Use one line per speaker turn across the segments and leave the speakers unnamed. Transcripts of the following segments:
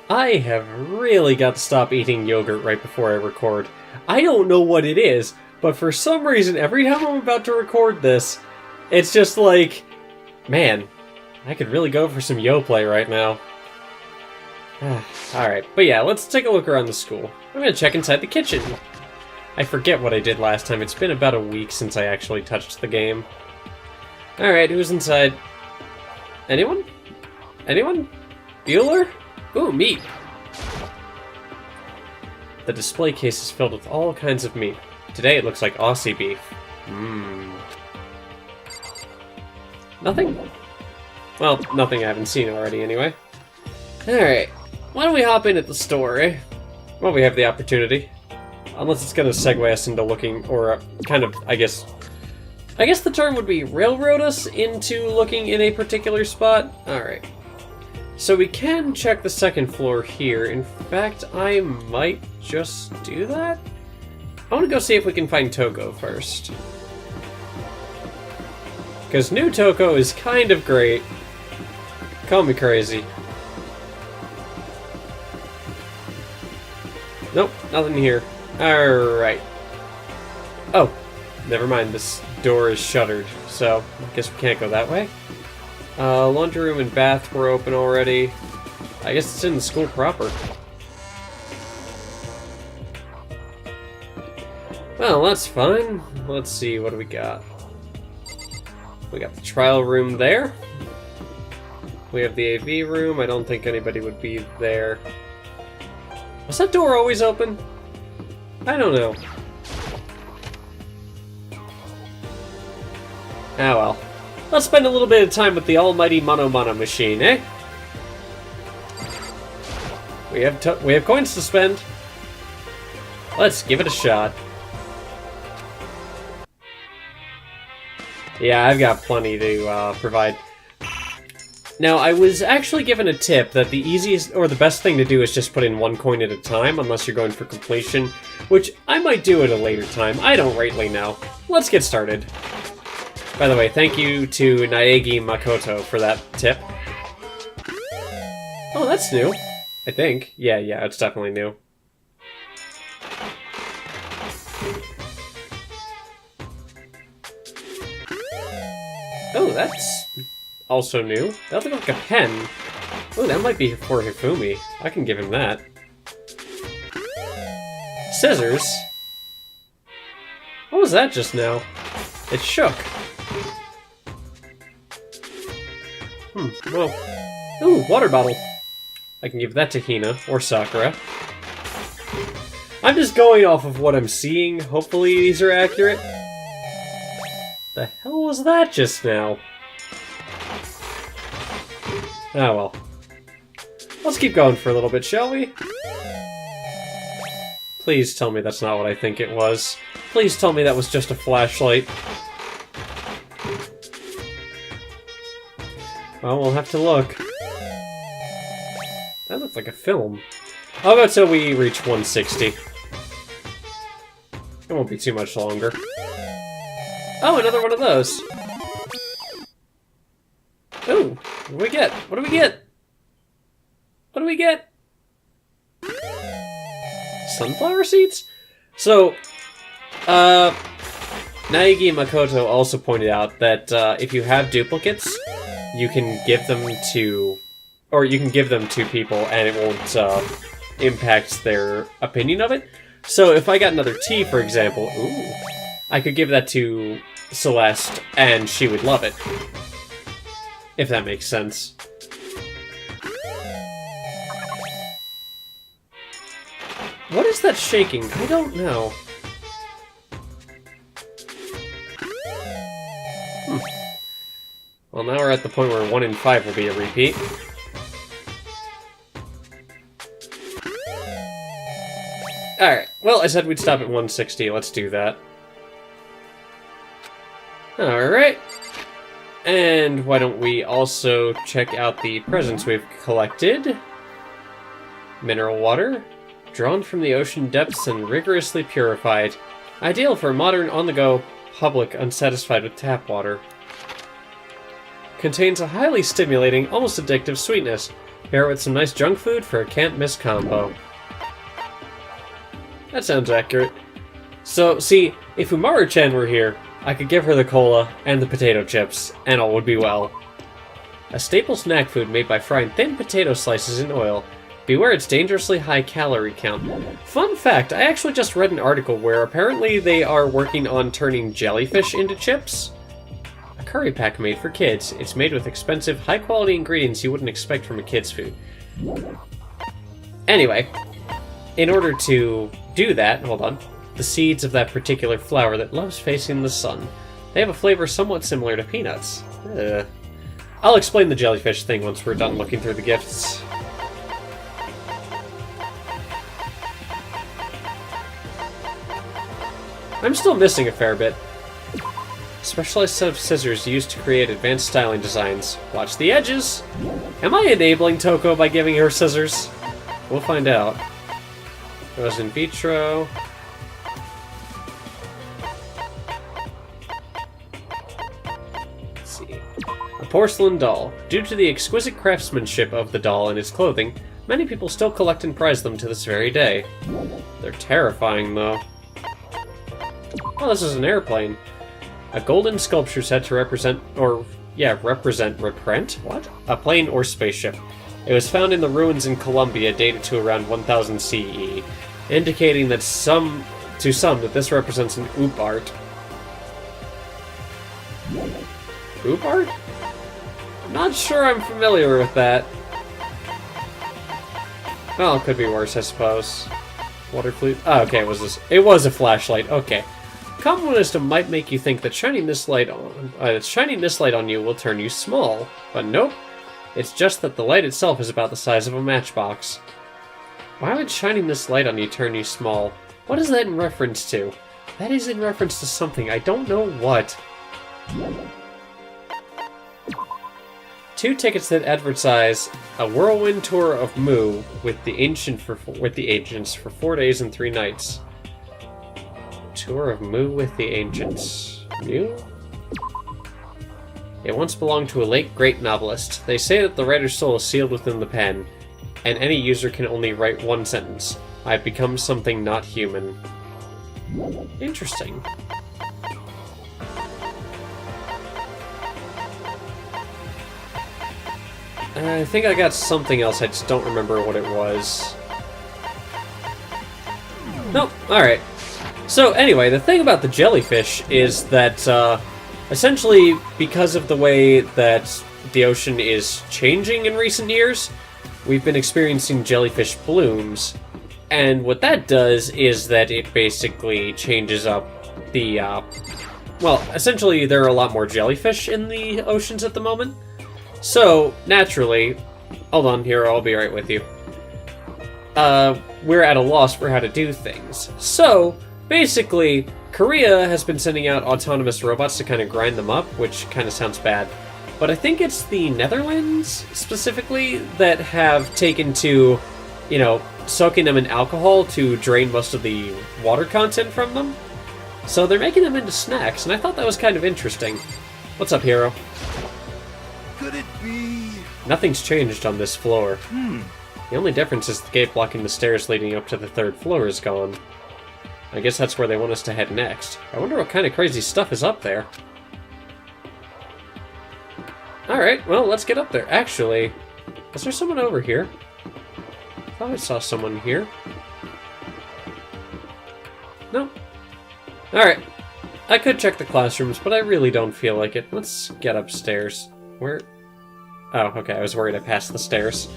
I have really got to stop eating yogurt right before I record. I don't know what it is, but for some reason, every time I'm about to record this, it's just like, man, I could really go for some Yoplait right now. Alright, but yeah, let's take a look around the school. I'm gonna check inside the kitchen. I forget what I did last time. It's been about a week since I actually touched the game. Alright, who's inside? Anyone? Anyone? Bueller? Ooh, meat! The display case is filled with all kinds of meat. Today it looks like Aussie beef. Mmm. Nothing? Well, nothing I haven't seen already anyway. Alright, why don't we hop in at the store, eh? Well, we have the opportunity. Unless it's gonna segue us into looking, or kind of, I guess the term would be railroad us into looking in a particular spot. Alright. So we can check the second floor here. In fact, I might just do that. I want to go see if we can find Toko first. Because new Toko is kind of great. Call me crazy. Nope, nothing here. Alright. Oh, never mind. This door is shuttered, so I guess we can't go that way. Laundry room and bath were open already. I guess it's in the school proper. Well, that's fine. Let's see, what do we got? We got the trial room there. We have the AV room. I don't think anybody would be there. Was that door always open? I don't know. Ah well. Let's spend a little bit of time with the almighty Monomana machine, eh? We have coins to spend. Let's give it a shot. Yeah, I've got plenty to provide. Now, I was actually given a tip that the easiest or the best thing to do is just put in one coin at a time, unless you're going for completion, which I might do at a later time. I don't rightly know. Let's get started. By the way, thank you to Naegi Makoto for that tip. Oh, that's new. I think. Yeah, it's definitely new. Oh, that's also new. That looks like a pen. Oh, that might be for Hifumi. I can give him that. Scissors? What was that just now? It shook. Well. Ooh, water bottle. I can give that to Hina, or Sakura. I'm just going off of what I'm seeing. Hopefully these are accurate. The hell was that just now? Ah well. Let's keep going for a little bit, shall we? Please tell me that's not what I think it was. Please tell me that was just a flashlight. Well, we'll have to look. That looks like a film. How about till we reach 160? It won't be too much longer. Oh, another one of those! Ooh, what do we get? What do we get? What do we get? Sunflower seeds? So, Naegi Makoto also pointed out that if you have duplicates, you can give them to, people and it won't impact their opinion of it. So if I got another tea, for example, ooh, I could give that to Celeste and she would love it. If that makes sense. What is that shaking? I don't know. Well, now we're at the point where 1 in 5 will be a repeat. Alright, well, I said we'd stop at 160. Let's do that. Alright. And why don't we also check out the presents we've collected. Mineral water. Drawn from the ocean depths and rigorously purified. Ideal for modern on-the-go public unsatisfied with tap water. Contains a highly stimulating, almost addictive sweetness. Pair it with some nice junk food for a can't-miss combo. That sounds accurate. So, see, if Umaru-chan were here, I could give her the cola and the potato chips, and all would be well. A staple snack food made by frying thin potato slices in oil. Beware its dangerously high calorie count. Fun fact, I actually just read an article where apparently they are working on turning jellyfish into chips. A curry pack made for kids. It's made with expensive, high-quality ingredients you wouldn't expect from a kid's food. Anyway, in order to do that, hold on, the seeds of that particular flower that loves facing the sun. They have a flavor somewhat similar to peanuts. I'll explain the jellyfish thing once we're done looking through the gifts. I'm still missing a fair bit. Specialized set of scissors used to create advanced styling designs. Watch the edges! Am I enabling Toko by giving her scissors? We'll find out. It was in vitro. Let's see. A porcelain doll. Due to the exquisite craftsmanship of the doll and its clothing, many people still collect and prize them to this very day. They're terrifying, though. Oh, this is an airplane. A golden sculpture said to represent what? A plane or spaceship. It was found in the ruins in Colombia, dated to around 1000 CE, indicating that to some that this represents an oop art. Oop art? I'm not sure I'm familiar with that. Well, it could be worse, I suppose. Water flute. Oh, okay, it was a flashlight. Okay. Common wisdom might make you think that shining this light on you will turn you small, but nope. It's just that the light itself is about the size of a matchbox. Why would shining this light on you turn you small? What is that in reference to? That is in reference to something. I don't know what. 2 tickets that advertise a whirlwind tour of Mu with the agents for 4 days and 3 nights. Tour of Mu with the Ancients. Mu? It once belonged to a late great novelist. They say that the writer's soul is sealed within the pen, and any user can only write one sentence. I've become something not human. Interesting. I think I got something else, I just don't remember what it was. Nope, alright. So anyway, the thing about the jellyfish is that, essentially, because of the way that the ocean is changing in recent years, we've been experiencing jellyfish blooms. And what that does is that it basically changes up the, well, essentially there are a lot more jellyfish in the oceans at the moment. So, naturally, hold on here, I'll be right with you. We're at a loss for how to do things. So, basically, Korea has been sending out autonomous robots to kind of grind them up, which kind of sounds bad. But I think it's the Netherlands, specifically, that have taken to, you know, soaking them in alcohol to drain most of the water content from them. So they're making them into snacks, and I thought that was kind of interesting. What's up, hero?
Could it be?
Nothing's changed on this floor. The only difference is the gate blocking the stairs leading up to the 3rd floor is gone. I guess that's where they want us to head next. I wonder what kind of crazy stuff is up there. Alright, well, let's get up there. Actually, is there someone over here? I thought I saw someone here. No. Alright. I could check the classrooms, but I really don't feel like it. Let's get upstairs. Where? Oh, okay, I was worried I passed the stairs.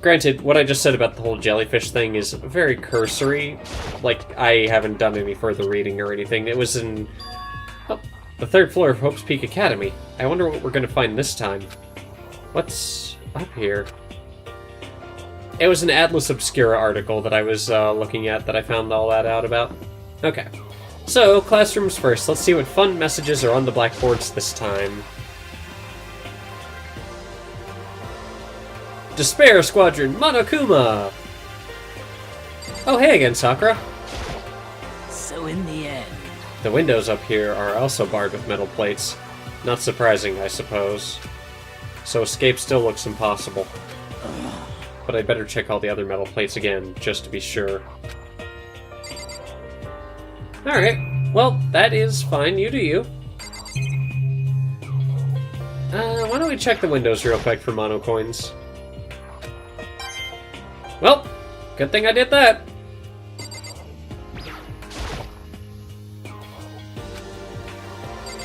Granted, what I just said about the whole jellyfish thing is very cursory. Like, I haven't done any further reading or anything. It was in... oh, the 3rd floor of Hope's Peak Academy. I wonder what we're going to find this time. What's up here? It was an Atlas Obscura article that I was looking at that I found all that out about. Okay. So, classrooms first. Let's see what fun messages are on the blackboards this time. Despair Squadron, Monokuma! Oh, hey again, Sakura.
So in the end...
The windows up here are also barred with metal plates. Not surprising, I suppose. So escape still looks impossible. but I better check all the other metal plates again, just to be sure. Alright, well, that is fine. You do you. Why don't we check the windows real quick for mono coins? Well, good thing I did that.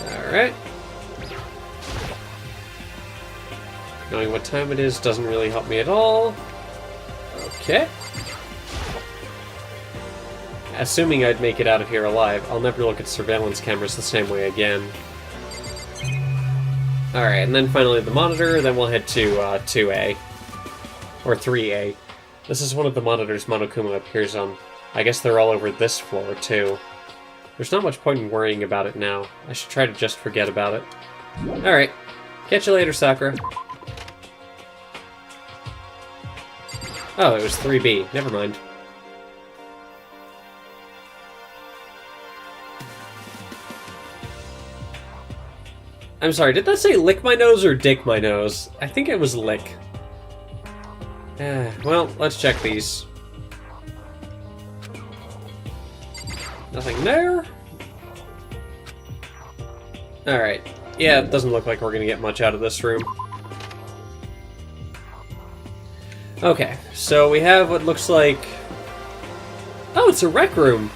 Alright. Knowing what time it is doesn't really help me at all. Okay. Assuming I'd make it out of here alive, I'll never look at surveillance cameras the same way again. Alright, and then finally the monitor, then we'll head to 2A. Or 3A. This is one of the monitors Monokuma appears on. I guess they're all over this floor, too. There's not much point in worrying about it now. I should try to just forget about it. Alright. Catch you later, Sakura. Oh, it was 3B. Never mind. I'm sorry, did that say lick my nose or dick my nose? I think it was lick. Well, let's check these. Nothing there. Alright. Yeah, it doesn't look like we're gonna get much out of this room. Okay, so we have what looks like... Oh, it's a rec room!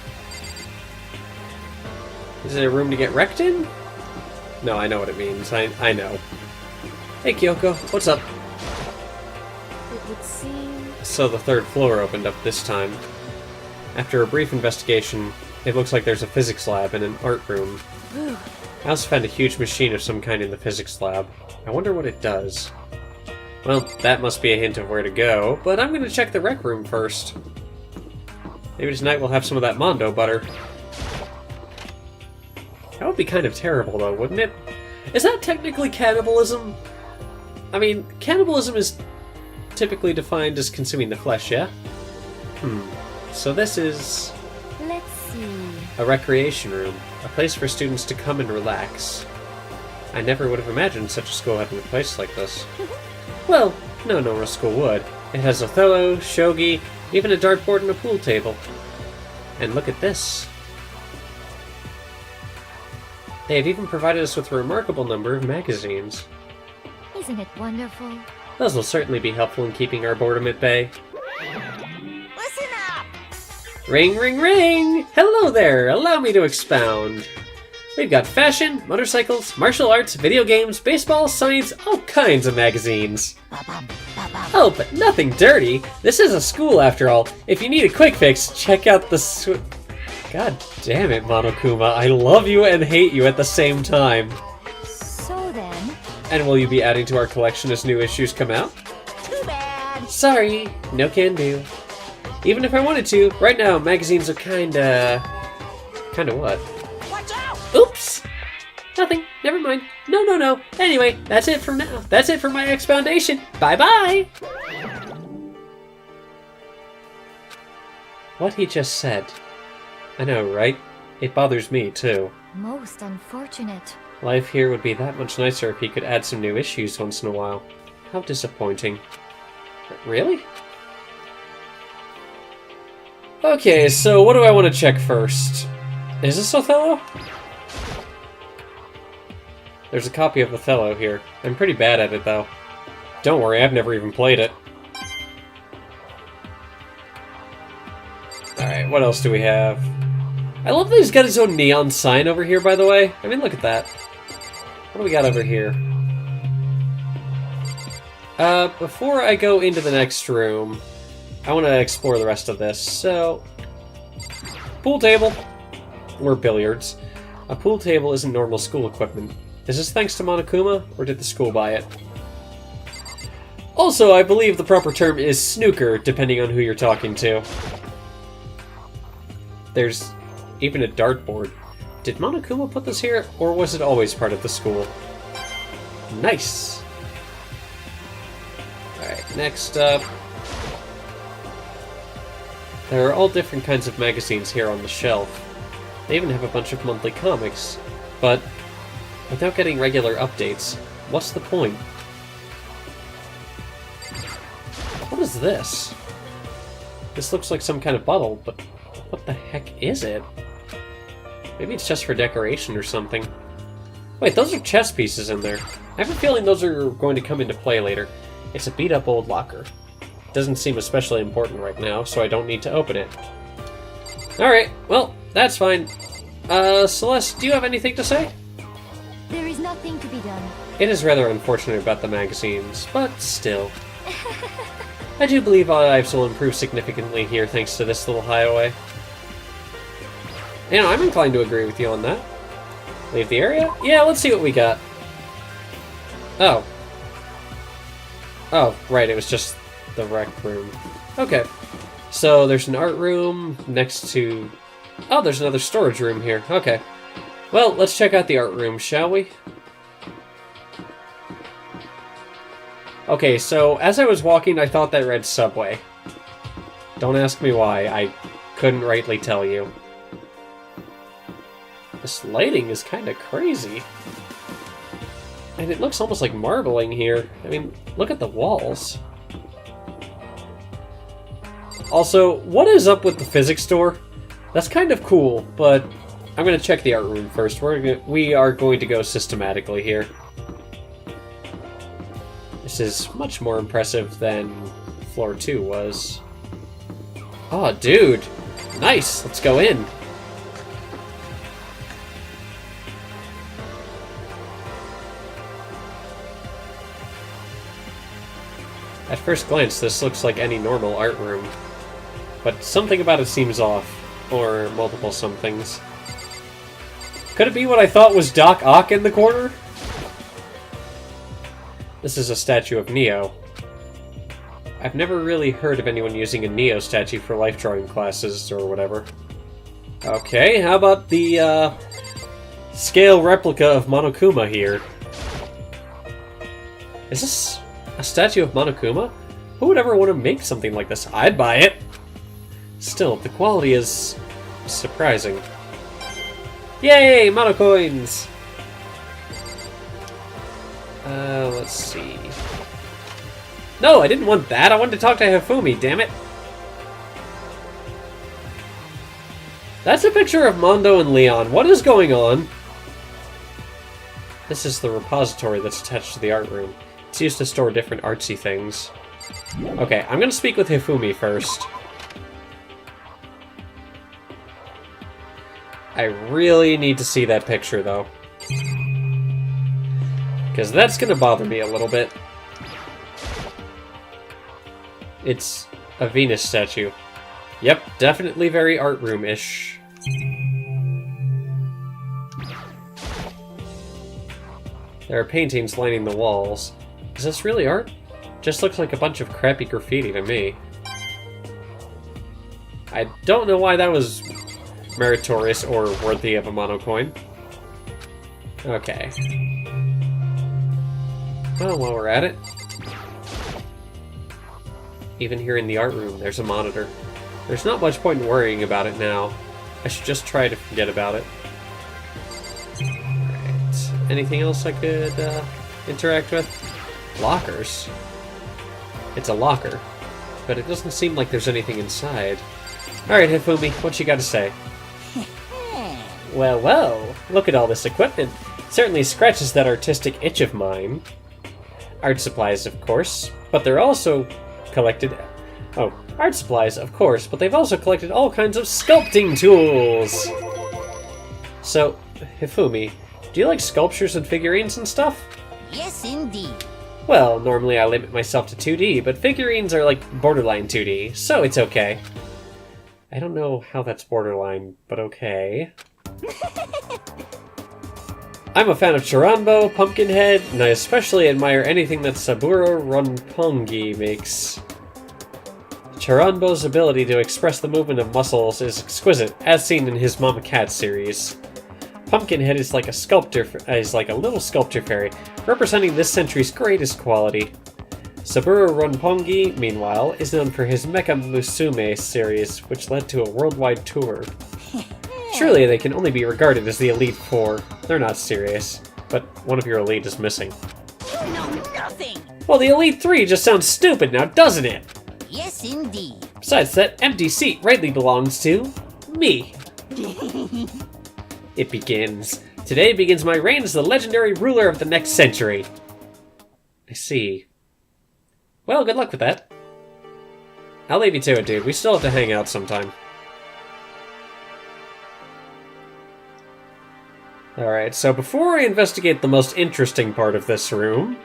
Is it a room to get wrecked in? No, I know what it means. I know. Hey, Kyoko, what's up?
It would seem...
So the third floor opened up this time. After a brief investigation, it looks like there's a physics lab and an art room. I also found a huge machine of some kind in the physics lab. I wonder what it does. Well, that must be a hint of where to go, but I'm gonna check the rec room first. Maybe tonight we'll have some of that Mondo butter. That would be kind of terrible, though, wouldn't it? Is that technically cannibalism? I mean, cannibalism is typically defined as consuming the flesh, yeah? So this is...
Let's see...
a recreation room. A place for students to come and relax. I never would have imagined such a school having a place like this. Well, no normal school would. It has Othello, shogi, even a dartboard and a pool table. And look at this. They have even provided us with a remarkable number of magazines.
Isn't it wonderful?
Those will certainly be helpful in keeping our boredom at bay.
Listen up!
Ring, ring, ring! Hello there! Allow me to expound. We've got fashion, motorcycles, martial arts, video games, baseball, science, all kinds of magazines. Oh, but nothing dirty. This is a school after all. If you need a quick fix, check out the God damn it, Monokuma. I love you and hate you at the same time.
So then...
And will you be adding to our collection as new issues come out?
Too bad!
Sorry, no can do. Even if I wanted to, right now magazines are kinda what?
Watch out!
Oops! Nothing. Never mind. No. Anyway, that's it for now. That's it for my expoundation. Bye-bye! What he just said. I know, right? It bothers me, too.
Most unfortunate.
Life here would be that much nicer if he could add some new issues once in a while. How disappointing. Really? Okay, so what do I want to check first? Is this Othello? There's a copy of Othello here. I'm pretty bad at it, though. Don't worry, I've never even played it. Alright, what else do we have? I love that he's got his own neon sign over here, by the way. I mean, look at that. What do we got over here? Before I go into the next room, I want to explore the rest of this. So, pool table. Or billiards. A pool table isn't normal school equipment. Is this thanks to Monokuma, or did the school buy it? Also, I believe the proper term is snooker, depending on who you're talking to. There's even a dartboard. Did Monokuma put this here, or was it always part of the school? Nice! Alright, next up... There are all different kinds of magazines here on the shelf. They even have a bunch of monthly comics. But, without getting regular updates, what's the point? What is this? This looks like some kind of bottle, but what the heck is it? Maybe it's just for decoration or something. Wait, those are chess pieces in there. I have a feeling those are going to come into play later. It's a beat-up old locker. It doesn't seem especially important right now, so I don't need to open it. Alright, well, that's fine. Celeste, do you have anything to say?
There is nothing to be done.
It is rather unfortunate about the magazines, but still. I do believe our lives will improve significantly here thanks to this little hideaway. You know, I'm inclined to agree with you on that. Leave the area? Yeah, let's see what we got. Oh. Oh, right, it was just the rec room. Okay. So there's an art room next to... Oh, there's another storage room here. Okay. Well, let's check out the art room, shall we? Okay, so as I was walking, I thought that read Subway. Don't ask me why, I couldn't rightly tell you. This lighting is kind of crazy. And it looks almost like marbling here. I mean, look at the walls. Also, what is up with the physics door? That's kind of cool, but I'm going to check the art room first. We are going to go systematically here. This is much more impressive than floor 2 was. Oh, dude. Nice. Let's go in. At first glance, this looks like any normal art room. But something about it seems off. Or multiple somethings. Could it be what I thought was Doc Ock in the corner? This is a statue of Neo. I've never really heard of anyone using a Neo statue for life drawing classes or whatever. Okay, how about the scale replica of Monokuma here? Is this a statue of Monokuma? Who would ever want to make something like this? I'd buy it! Still, the quality is surprising. Yay! Mono coins! Let's see. No, I didn't want that. I wanted to talk to Hifumi, damn it. That's a picture of Mondo and Leon. What is going on? This is the repository that's attached to the art room. It's used to store different artsy things. Okay, I'm gonna speak with Hifumi first. I really need to see that picture, though. Because that's gonna bother me a little bit. It's a Venus statue. Yep, definitely very art room-ish. There are paintings lining the walls. Is this really art? Just looks like a bunch of crappy graffiti to me. I don't know why that was meritorious or worthy of a mono coin. Okay. Well, while we're at it. Even here in the art room, there's a monitor. There's not much point in worrying about it now. I should just try to forget about it. Alright. Anything else I could interact with? Lockers? It's a locker, but it doesn't seem like there's anything inside. Alright, Hifumi, what you got to say? Well, well, look at all this equipment. It certainly scratches that artistic itch of mine. Art supplies, of course, but they're also collected... Oh, art supplies, of course, but they've also collected all kinds of sculpting tools! So, Hifumi, do you like sculptures and figurines and stuff?
Yes, indeed.
Well, normally I limit myself to 2D, but figurines are like borderline 2D, so it's okay. I don't know how that's borderline, but okay. I'm a fan of Chiranbo, Pumpkinhead, and I especially admire anything that Saburo Ronpongi makes. Chiranbo's ability to express the movement of muscles is exquisite, as seen in his Mama Cat series. Pumpkinhead is like a sculptor, is like a little sculpture fairy, representing this century's greatest quality. Saburo Ronpongi, meanwhile, is known for his Mecha Musume series, which led to a worldwide tour. Surely they can only be regarded as the Elite Four. They're not serious, but one of your Elite is missing.
You know nothing!
Well, the Elite Three just sounds stupid now, doesn't it?
Yes, indeed.
Besides, that empty seat rightly belongs to me. It begins. Today begins my reign as the legendary ruler of the next century. I see. Well, good luck with that. I'll leave you to it, dude. We still have to hang out sometime. Alright, so before I investigate the most interesting part of this room...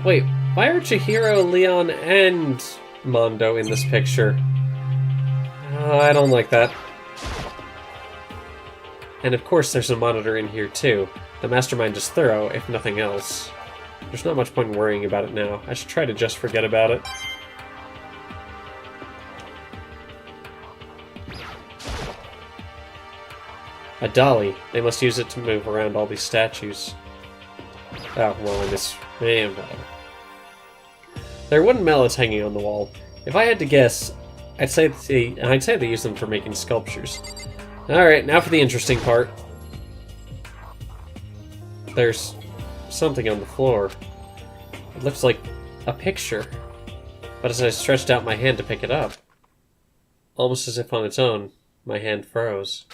Wait, why are Chihiro, Leon, and Mondo in this picture? I don't like that. And of course there's a monitor in here too. The mastermind is thorough, if nothing else. There's not much point in worrying about it now. I should try to just forget about it. A dolly. They must use it to move around all these statues. Oh, well, I miss... whatever. There are wooden mallets hanging on the wall. If I had to guess, I'd say they use them for making sculptures. Alright, now for the interesting part. There's something on the floor. It looks like a picture. But as I stretched out my hand to pick it up, almost as if on its own, my hand froze.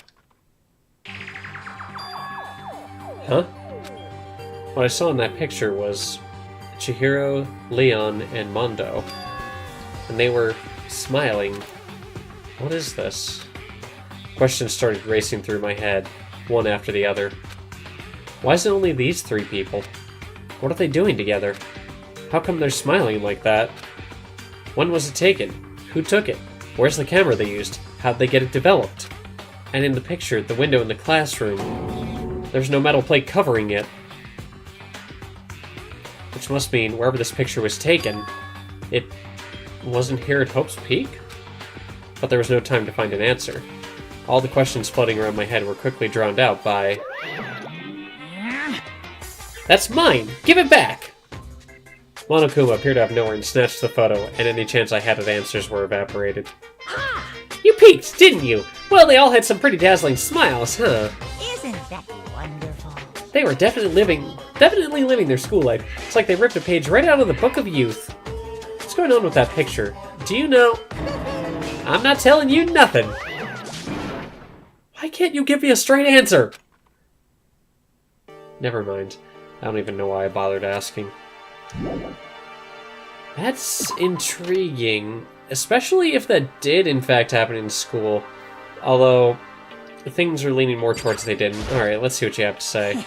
Huh? What I saw in that picture was Chihiro, Leon, and Mondo. And they were smiling. What is this? Questions started racing through my head, one after the other. Why is it only these three people? What are they doing together? How come they're smiling like that? When was it taken? Who took it? Where's the camera they used? How'd they get it developed? And in the picture, the window in the classroom, there's no metal plate covering it. Which must mean wherever this picture was taken, it wasn't here at Hope's Peak? But there was no time to find an answer. All the questions floating around my head were quickly drowned out by... That's mine! Give it back! Monokuma appeared out of nowhere and snatched the photo, and any chance I had at answers were evaporated. You peeked, didn't you? Well, they all had some pretty dazzling smiles, huh?
Isn't that wonderful?
They were definitely living their school life. It's like they ripped a page right out of the Book of Youth. What's going on with that picture? Do you know? I'm not telling you nothing. Why can't you give me a straight answer? Never mind. I don't even know why I bothered asking. That's intriguing. Especially if that did, in fact, happen in school. Although, things are leaning more towards they didn't. Alright, let's see what you have to say.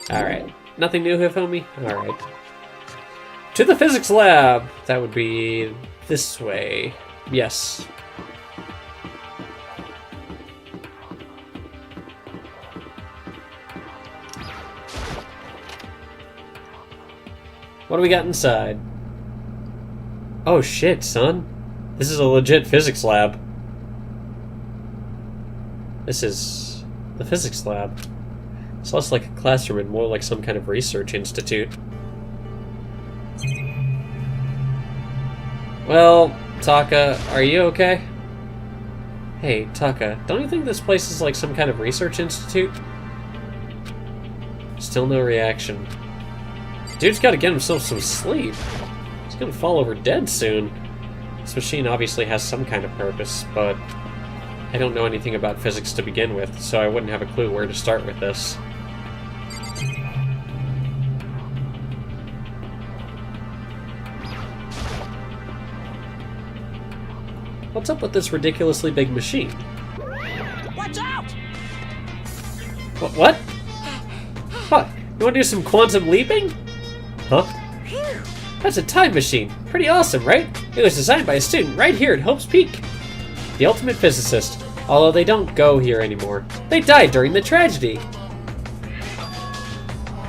Alright. Nothing new, Hifumi? Alright. To the physics lab! That would be this way. Yes. What do we got inside? Oh shit, son. This is a legit physics lab. This is the physics lab. It's less like a classroom and more like some kind of research institute. Well, Taka, are you okay? Hey, Taka, don't you think this place is like some kind of research institute? Still no reaction. Dude's gotta get himself some sleep. He's gonna fall over dead soon. This machine obviously has some kind of purpose, but I don't know anything about physics to begin with, so I wouldn't have a clue where to start with this. What's up with this ridiculously big machine?
Watch out!
What? What? You wanna do some quantum leaping? Huh? That's a time machine. Pretty awesome, right? It was designed by a student right here at Hope's Peak. The ultimate physicist. Although they don't go here anymore. They died during the tragedy.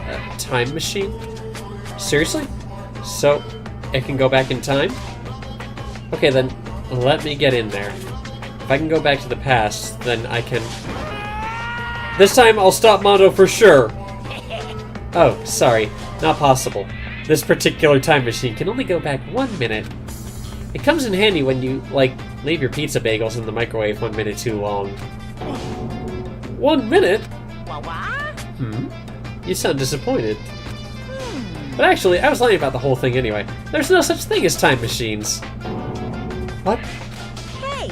A time machine? Seriously? So, it can go back in time? Okay then, let me get in there. If I can go back to the past, then I can... This time I'll stop Mondo for sure! Oh, sorry. Not possible. This particular time machine can only go back 1 minute. It comes in handy when you, like, leave your pizza bagels in the microwave 1 minute too long. 1 minute?
What?
You sound disappointed. But actually, I was lying about the whole thing anyway. There's no such thing as time machines. What?
Hey,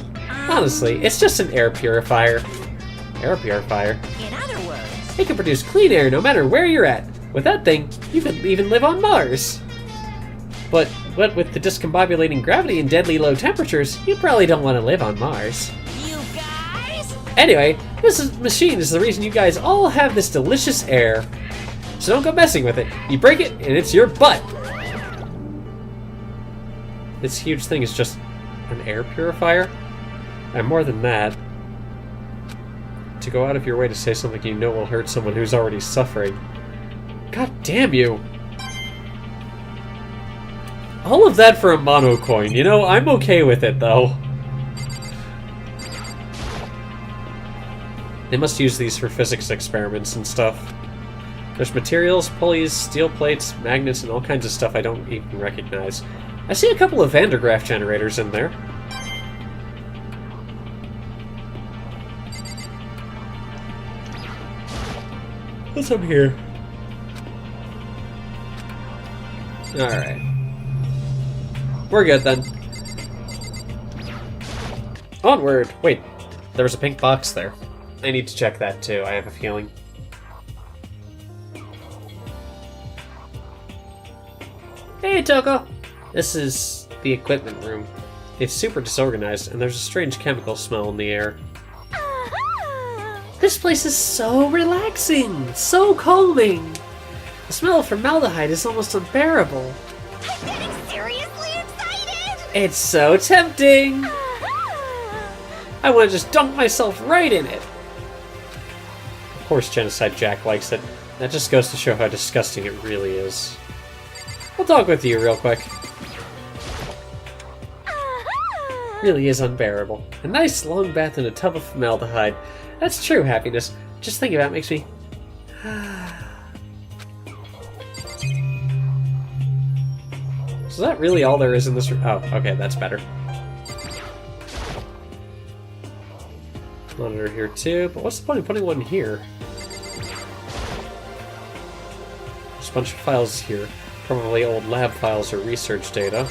Honestly, it's just an air purifier. Air purifier?
in other words,
It can produce clean air no matter where you're at. With that thing, you could even live on Mars. But what with the discombobulating gravity and deadly low temperatures, you probably don't want to live on Mars.
you guys?
Anyway, machine is the reason you guys all have this delicious air. So don't go messing with it. You break it, and it's your butt. This huge thing is just an air purifier? And more than that, to go out of your way to say something you know will hurt someone who's already suffering. God damn you! All of that for a mono coin, you know, I'm okay with it though. They must use these for physics experiments and stuff. There's materials, pulleys, steel plates, magnets, and all kinds of stuff I don't even recognize. I see a couple of Van der Graaf generators in there. What's up here? Alright. We're good then. Onward! Wait, there was a pink box there. I need to check that too, I have a feeling. Hey, Toko! This is the equipment room. It's super disorganized, and there's a strange chemical smell in the air. This place is so relaxing! So calming! The smell of formaldehyde is almost unbearable.
I'm getting seriously excited!
It's so tempting! I want to just dunk myself right in it! Of course Genocide Jack likes it. That just goes to show how disgusting it really is. I'll talk with you real quick. Really is unbearable. A nice long bath in a tub of formaldehyde. That's true happiness. Just thinking about it makes me... So is that really all there is in this room? Oh, okay, that's better. Monitor here too, but what's the point of putting one here? There's a bunch of files here. Probably old lab files or research data.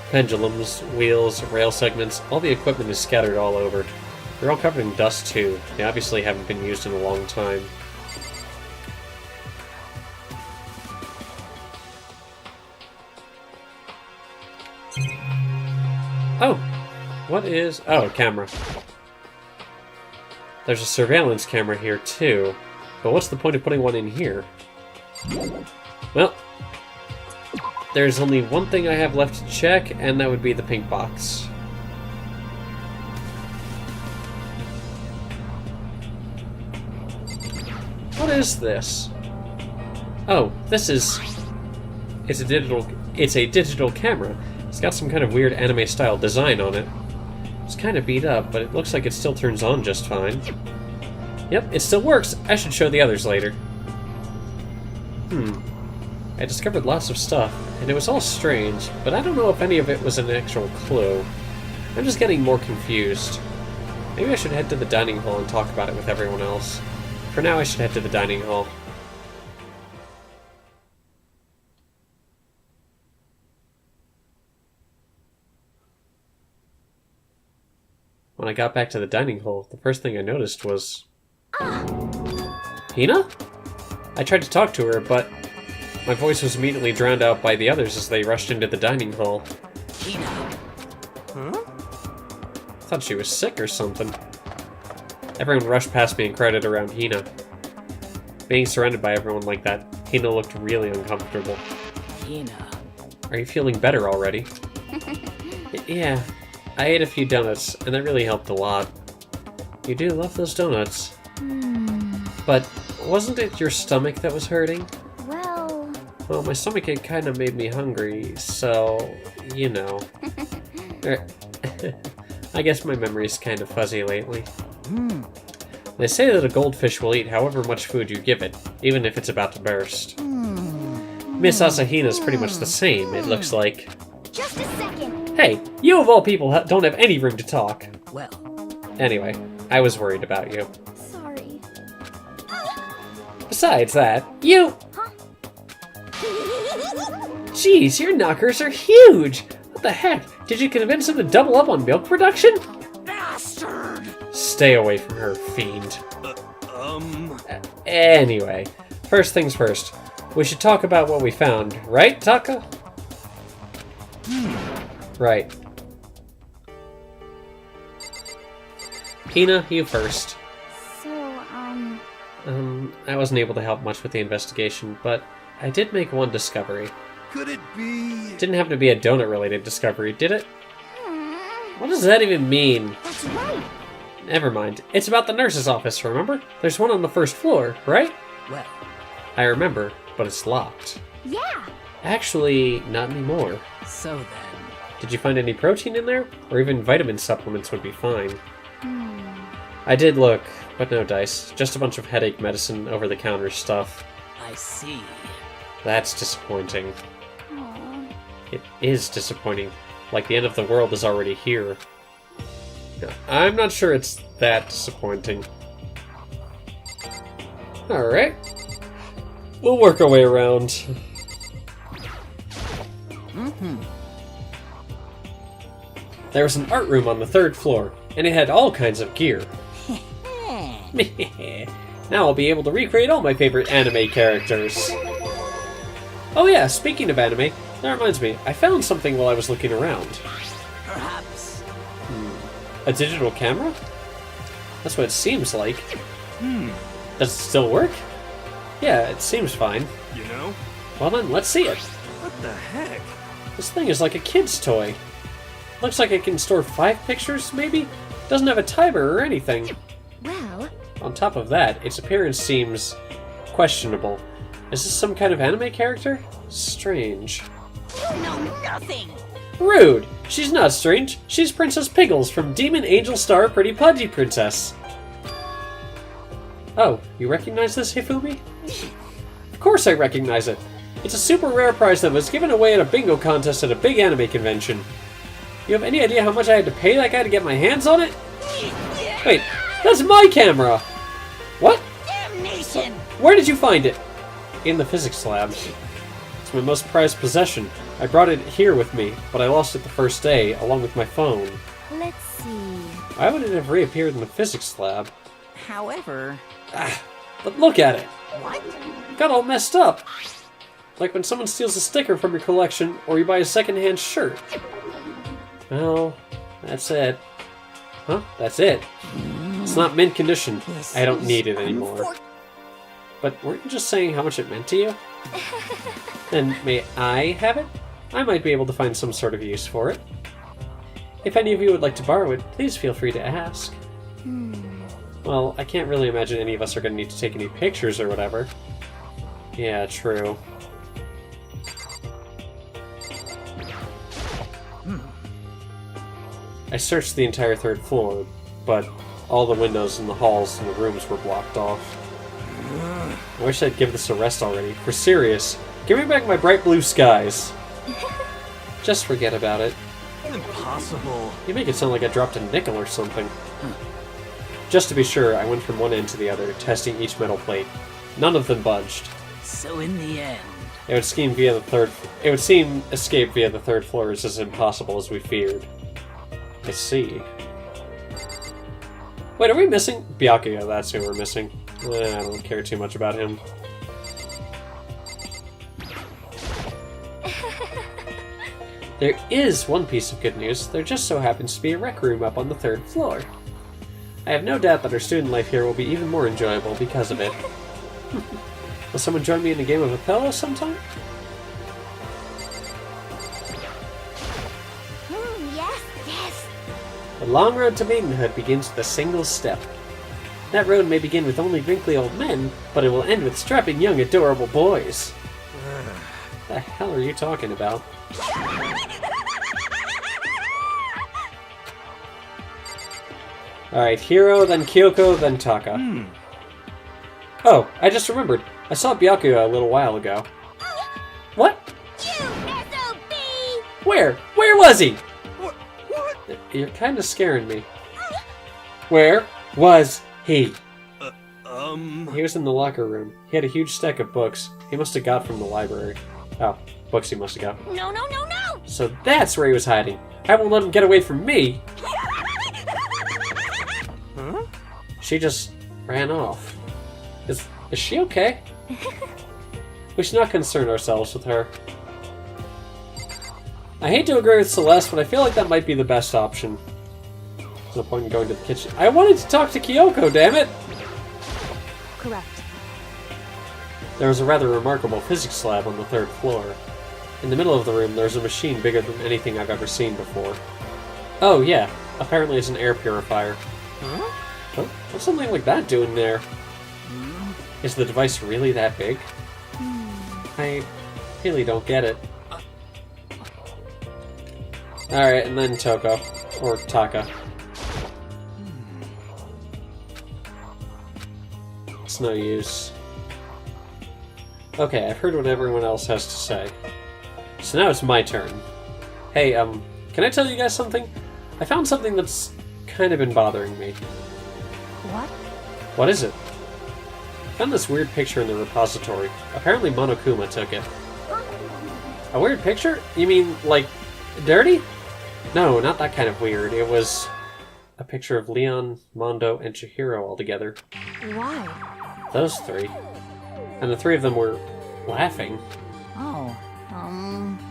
Pendulums, wheels, rail segments, all the equipment is scattered all over. They're all covered in dust too. They obviously haven't been used in a long time. Oh! What is... Oh, a camera. There's a surveillance camera here too. But what's the point of putting one in here? Well, there's only one thing I have left to check, and that would be the pink box. What is this? Oh, this is... It's a digital camera. It's got some kind of weird anime-style design on it. It's kind of beat up, but it looks like it still turns on just fine. Yep, it still works. I should show the others later. I discovered lots of stuff, and it was all strange, but I don't know if any of it was an actual clue. I'm just getting more confused. Maybe I should head to the dining hall and talk about it with everyone else. For now, I should head to the dining hall. When I got back to the dining hall, the first thing I noticed was... Hina? I tried to talk to her, but my voice was immediately drowned out by the others as they rushed into the dining hall.
Hina. Huh?
I thought she was sick or something. Everyone rushed past me and crowded around Hina. Being surrounded by everyone like that, Hina looked really uncomfortable.
Hina.
Are you feeling better already? Yeah, I ate a few donuts, and that really helped a lot. You do love those donuts. But wasn't it your stomach that was hurting? Well, my stomach ache kind of made me hungry, so, you know. I guess my memory's kind of fuzzy lately. They say that a goldfish will eat however much food you give it, even if it's about to burst. Miss Asahina's pretty much the same, it looks like.
Just a second.
Hey, you of all people don't have any room to talk.
Well,
Anyway, I was worried about you.
Sorry.
Besides that, you...
Huh?
Jeez, your knockers are huge! What the heck? Did you convince him to double up on milk production?
Bastard!
Stay away from her, fiend. Anyway, first things first. We should talk about what we found, right, Taka? Right. Hina, you first.
So,
I wasn't able to help much with the investigation, but I did make one discovery.
Could it be?
Didn't happen to be a donut-related discovery, did it? What does that even mean?
That's right.
Never mind. It's about the nurse's office, remember? There's one on the first floor, right?
Well,
I remember, but it's locked.
Yeah.
Actually, not anymore.
so then.
Did you find any protein in there? Or even vitamin supplements would be fine. I did look, but no dice. Just a bunch of headache medicine, over-the-counter stuff.
I see.
That's disappointing.
Aw.
It is disappointing. Like the end of the world is already here. I'm not sure it's that disappointing. Alright. We'll work our way around. There was an art room on the third floor, and it had all kinds of gear. Now I'll be able to recreate all my favorite anime characters. Oh yeah, speaking of anime, that reminds me, I found something while I was looking around.
Perhaps.
A digital camera? That's what it seems like. Does it still work? Yeah, it seems fine.
You know?
Well then, let's see it.
What the heck?
This thing is like a kid's toy. Looks like it can store 5 pictures, maybe? Doesn't have a timer or anything.
Well,
On top of that, its appearance seems questionable. Is this some kind of anime character? Strange.
You know nothing!
Rude! She's not strange. She's Princess Piggles from Demon Angel Star Pretty Pudgy Princess. Oh, you recognize this, Hifumi? Of course I recognize it. It's a super rare prize that was given away at a bingo contest at a big anime convention. You have any idea how much I had to pay that guy to get my hands on it? Wait, that's my camera! What?
Damnation!
Where did you find it? In the physics lab. It's my most prized possession. I brought it here with me, but I lost it the first day, along with my phone.
let's see.
Why would it have reappeared in the physics lab?
However...
But look at it!
What?
It got all messed up! Like when someone steals a sticker from your collection, or you buy a second-hand shirt. Well, that's it. Huh? That's it. It's not mint condition. I don't need it anymore. But weren't you just saying how much it meant to you? Then may I have it? I might be able to find some sort of use for it. If any of you would like to borrow it, please feel free to ask. Well, I can't really imagine any of us are going to need to take any pictures or whatever. Yeah, true. I searched the entire third floor, but all the windows in the halls and the rooms were blocked off. I wish I'd give this a rest already. For serious, give me back my bright blue skies. Just forget about it.
Impossible.
You make it sound like I dropped a nickel or something. Just to be sure, I went from one end to the other, testing each metal plate. None of them budged.
So in the end...
It would seem escape via the third floor is as impossible as we feared. I see. Wait, are we missing? Byakuya, that's who we're missing. I don't care too much about him. There is one piece of good news. There just so happens to be a rec room up on the third floor. I have no doubt that our student life here will be even more enjoyable because of it. Will someone join me in a game of Othello sometime?
Yes, yes.
The long road to maidenhood begins with a single step. That road may begin with only wrinkly old men, but it will end with strapping young, adorable boys. What the hell are you talking about? Alright, Hiro, then Kyoko, then Taka. Oh, I just remembered. I saw Byakuya a little while ago. What?
You SOB!
Where? Where was he?
What?
You're kind of scaring me. Where was he? He was in the locker room. He had a huge stack of books. He must have got from the library. Oh, books he must have got.
No, no, no, no!
So that's where he was hiding. I won't let him get away from me.
Huh?
She just ran off. Is she okay? We should not concern ourselves with her. I hate to agree with Celeste, but I feel like that might be the best option. There's no point in going to the kitchen. I wanted to talk to Kyoko, damn it!
Correct.
There was a rather remarkable physics lab on the 3rd floor. In the middle of the room, there's a machine bigger than anything I've ever seen before. Oh, yeah. Apparently it's an air purifier.
Huh?
What's something like that doing there? Is the device really that big? I really don't get it. Alright, and then Toko. Or Taka. It's no use. Okay, I've heard what everyone else has to say. So now it's my turn. Hey, can I tell you guys something? I found something that's kind of been bothering me.
What?
What is it? I found this weird picture in the repository. Apparently Monokuma took it. A weird picture? You mean, like, dirty? No, not that kind of weird. It was a picture of Leon, Mondo, and Chihiro all together.
Why?
Those three. And the three of them were laughing.
Oh,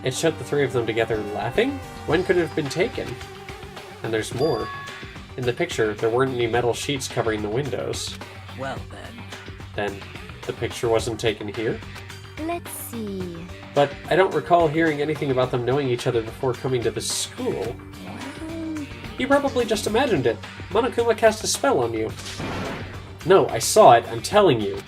It showed the three of them together laughing? When could it have been taken? And there's more. In the picture, there weren't any metal sheets covering the windows.
well then.
Then, the picture wasn't taken here?
Let's see.
But I don't recall hearing anything about them knowing each other before coming to the school.
Well,
You probably just imagined it. Monokuma cast a spell on you. No, I saw it, I'm telling you.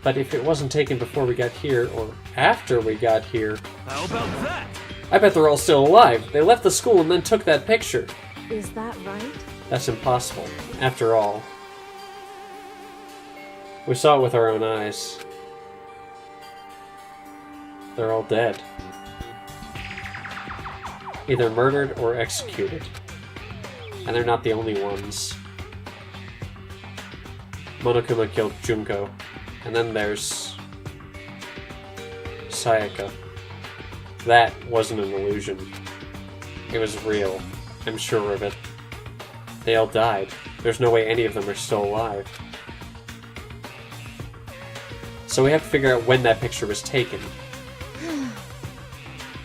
But if it wasn't taken before we got here, or after we got here,
How about that?
I bet they're all still alive. They left the school and then took that picture.
is that right?
That's impossible. After all, we saw it with our own eyes. They're all dead. Either murdered or executed. And they're not the only ones. Monokuma killed Junko. And then there's Sayaka. That wasn't an illusion. It was real. I'm sure of it. They all died. There's no way any of them are still alive. So we have to figure out when that picture was taken.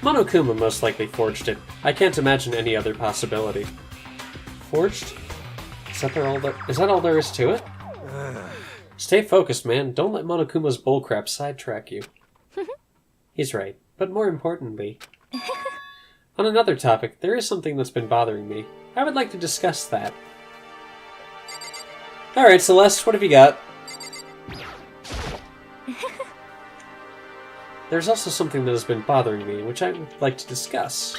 Monokuma most likely forged it. I can't imagine any other possibility. Forged? Is that all there is to it? Stay focused, man. Don't let Monokuma's bullcrap sidetrack you. He's right. But more importantly... On another topic, there is something that's been bothering me. I would like to discuss that. Alright, Celeste, what have you got? There's also something that has been bothering me, which I would like to discuss.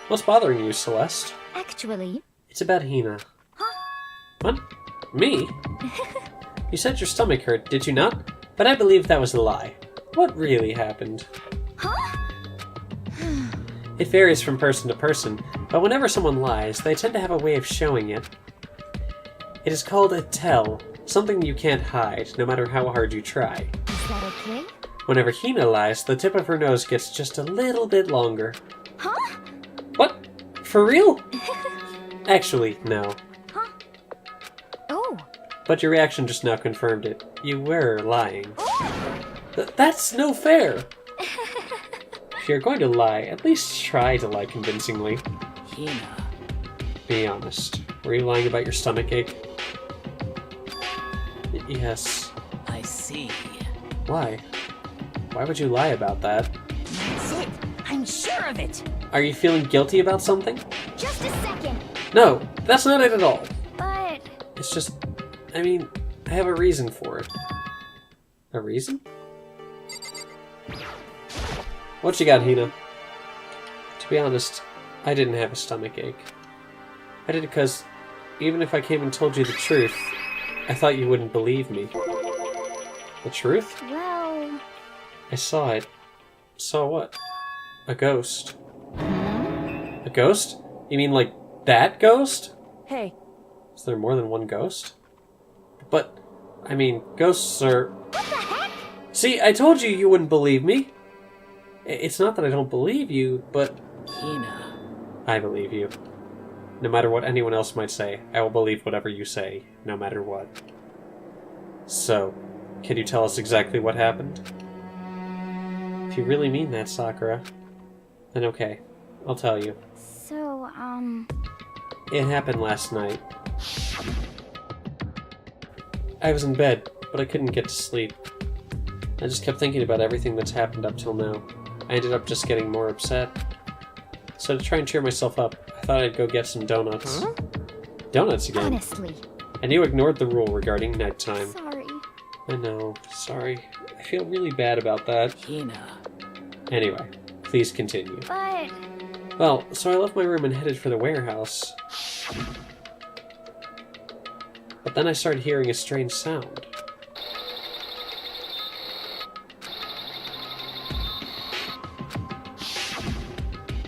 What's bothering you, Celeste?
Actually,
It's about Hina. What? Me? You said your stomach hurt, did you not? But I believe that was a lie. What really happened? It varies from person to person, but whenever someone lies, they tend to have a way of showing it. It is called a tell, something you can't hide, no matter how hard you try.
is that okay?
Whenever Hina lies, the tip of her nose gets just a little bit longer.
Huh?
What? For real? Actually, no.
Oh.
But your reaction just now confirmed it. You were lying. That's no fair! If you're going to lie, at least try to lie convincingly.
Hina.
Be honest. Were you lying about your stomach ache? Yes.
I see.
Why? Why would you lie about that?
That's it. I'm sure of it.
Are you feeling guilty about something?
Just a second.
No, that's not it at all.
But
It's just... I mean, I have a reason for it. A reason? What you got, Hina? To be honest, I didn't have a stomach ache. I did it because, even if I came and told you the truth, I thought you wouldn't believe me. The truth?
well,
I saw it. Saw what? A ghost. A ghost? You mean like that ghost?
Hey,
Is there more than one ghost? But, I mean, ghosts are...
What the heck?
See, I told you you wouldn't believe me. It's not that I don't believe you, but...
Hina.
I believe you. No matter what anyone else might say, I will believe whatever you say, no matter what. So, can you tell us exactly what happened? If you really mean that, Sakura, then okay, I'll tell you.
So,
It happened last night. I was in bed, but I couldn't get to sleep. I just kept thinking about everything that's happened up till now. I ended up just getting more upset. So to try and cheer myself up, I thought I'd go get some donuts.
Huh?
Donuts again?
honestly,
And you ignored the rule regarding nighttime.
sorry.
I know, sorry. I feel really bad about that.
Hina.
Anyway, please continue.
But,
Well, so I left my room and headed for the warehouse. But then I started hearing a strange sound.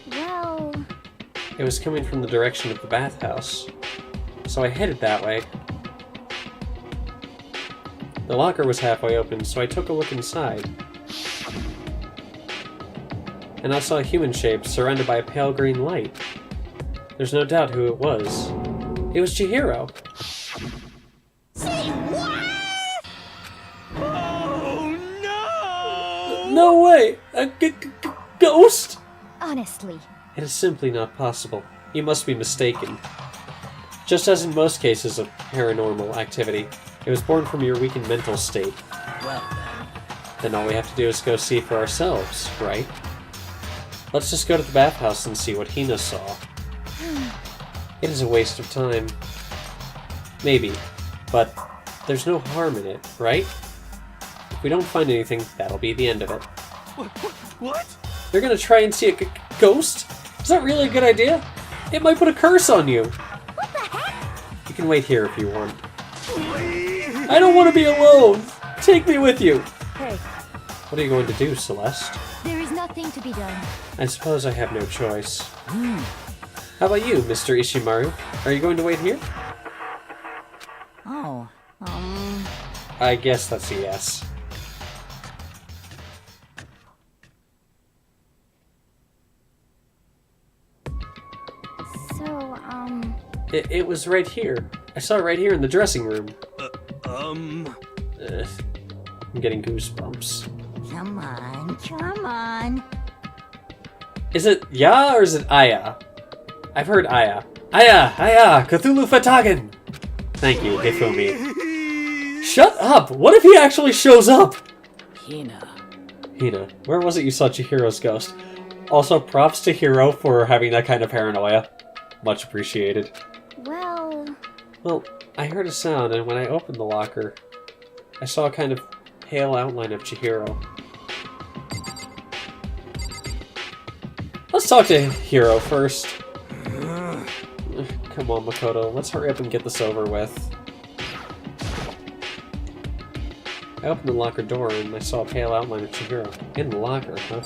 well,
It was coming from the direction of the bathhouse. So I headed that way. The locker was halfway open, so I took a look inside. And I saw a human shape surrounded by a pale green light. There's no doubt who it was. It was Chihiro.
Oh no!
No way! A ghost?
honestly,
It is simply not possible. You must be mistaken. Just as in most cases of paranormal activity, it was born from your weakened mental state.
Well
Then all we have to do is go see for ourselves, right? Let's just go to the bathhouse and see what Hina saw. It is a waste of time. Maybe, but there's no harm in it, right? If we don't find anything, that'll be the end of it.
What?
You're gonna try and see a ghost? Is that really a good idea? It might put a curse on you.
what the heck?
You can wait here if you want.
Please?
I don't want to be alone! Take me with you!
Hey,
What are you going to do, Celeste?
there is nothing to be done.
I suppose I have no choice. How about you, Mr. Ishimaru? Are you going to wait here?
Oh.
I guess that's a yes.
So,
It was right here. I saw it right here in the dressing room.
Um...
Ugh. I'm getting goosebumps.
Come on.
Is it Ya or is it Aya? I've heard Aya. Aya! Cthulhu Fatagan! Thank you, Hifumi. Shut up! What if he actually shows up?
Hina.
Hina, where was it you saw Chihiro's ghost? Also, props to Hiro for having that kind of paranoia. Much appreciated.
well,
Well, I heard a sound, and when I opened the locker, I saw a kind of pale outline of Chihiro. Let's talk to Hiro first. Come on, Makoto, let's hurry up and get this over with. I opened the locker door and I saw a pale outline of Chihiro. In the locker, huh?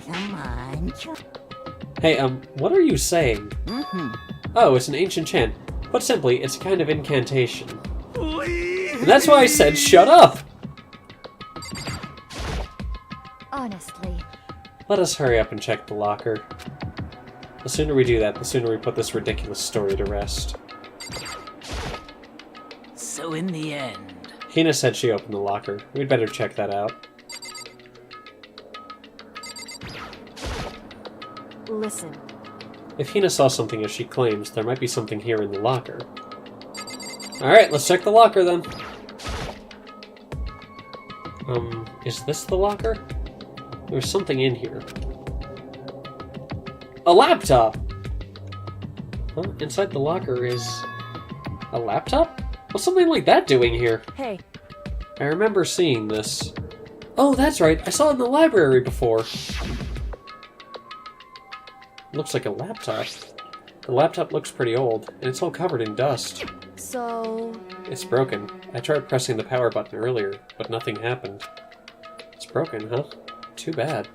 Come on.
Hey, what are you saying? Oh, it's an ancient chant. Put simply, it's a kind of incantation.
Please?
And that's why I said shut up!
honestly,
Let us hurry up and check the locker. The sooner we do that, the sooner we put this ridiculous story to rest.
So in the end...
Hina said she opened the locker. We'd better check that out.
listen.
If Hina saw something as she claims, there might be something here in the locker. Alright, let's check the locker then. Is this the locker? There's something in here. A laptop! Huh? Inside the locker is... a laptop? What's something like that doing here?
Hey,
I remember seeing this. Oh, that's right. I saw it in the library before. Looks like a laptop. The laptop looks pretty old, and it's all covered in dust.
so,
It's broken. I tried pressing the power button earlier, but nothing happened. It's broken, huh? Too bad.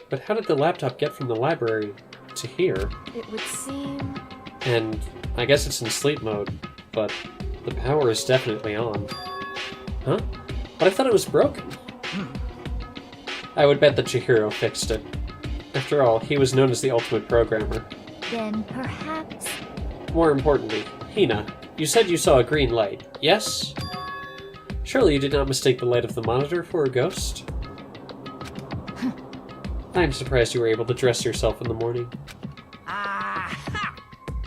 But how did the laptop get from the library to here.
It would seem...
And I guess it's in sleep mode, but the power is definitely on. Huh? But I thought it was broken. I would bet that Chihiro fixed it. After all, he was known as the ultimate programmer.
Then perhaps...
More importantly, Hina, you said you saw a green light, yes? Surely you did not mistake the light of the monitor for a ghost? I am surprised you were able to dress yourself in the morning.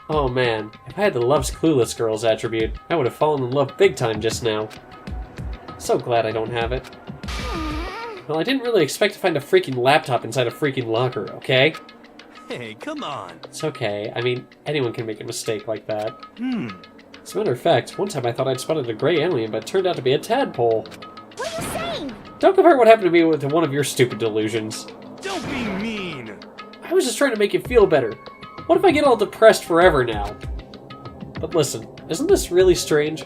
Oh man, if I had the Love's Clueless Girls attribute, I would have fallen in love big time just now. So glad I don't have it. Well, I didn't really expect to find a freaking laptop inside a freaking locker, okay?
Hey, come on.
It's okay. I mean, anyone can make a mistake like that. As a matter of fact, one time I thought I'd spotted a gray alien, but it turned out to be a tadpole.
What are you saying?
Don't compare what happened to me with one of your stupid delusions.
Don't be mean.
I was just trying to make you feel better. What if I get all depressed forever now? But listen, isn't this really strange?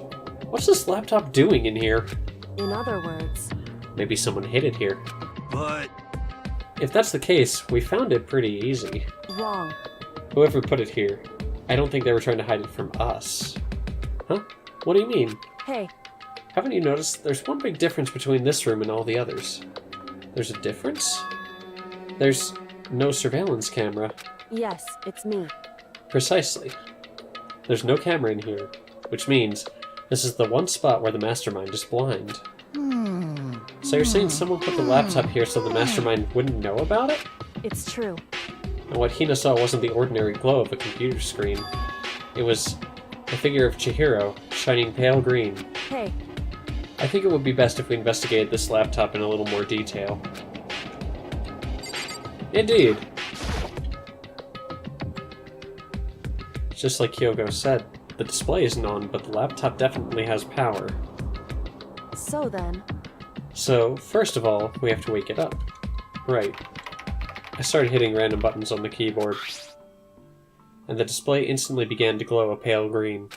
What's this laptop doing in here?
In other words...
Maybe someone hid it here.
But...
If that's the case, we found it pretty easy.
Wrong.
Whoever put it here, I don't think they were trying to hide it from us. Huh? What do you mean?
Hey,
Haven't you noticed there's one big difference between this room and all the others? There's a difference? There's no surveillance camera.
yes, it's me.
Precisely. There's no camera in here, which means this is the one spot where the mastermind is blind. So you're saying someone put the laptop here so the mastermind wouldn't know about it?
It's true.
And what Hina saw wasn't the ordinary glow of a computer screen. It was the figure of Chihiro, shining pale green.
Hey,
I think it would be best if we investigated this laptop in a little more detail. Indeed. Just like Kyoko said, the display isn't on, but the laptop definitely has power.
so then...
So, first of all, we have to wake it up. Right. I started hitting random buttons on the keyboard, and the display instantly began to glow a pale green.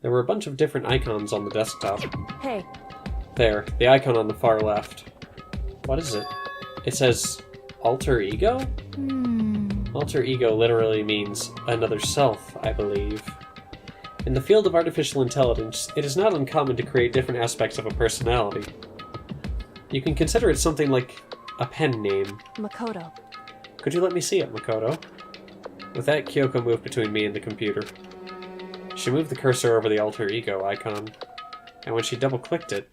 There were a bunch of different icons on the desktop.
Hey,
There, the icon on the far left. What is it? It says, alter ego? Alter ego literally means another self, I believe. In the field of artificial intelligence, it is not uncommon to create different aspects of a personality. You can consider it something like a pen name.
Makoto.
Could you let me see it, Makoto? With that, Kyoko moved between me and the computer. She moved the cursor over the alter ego icon, and when she double-clicked it,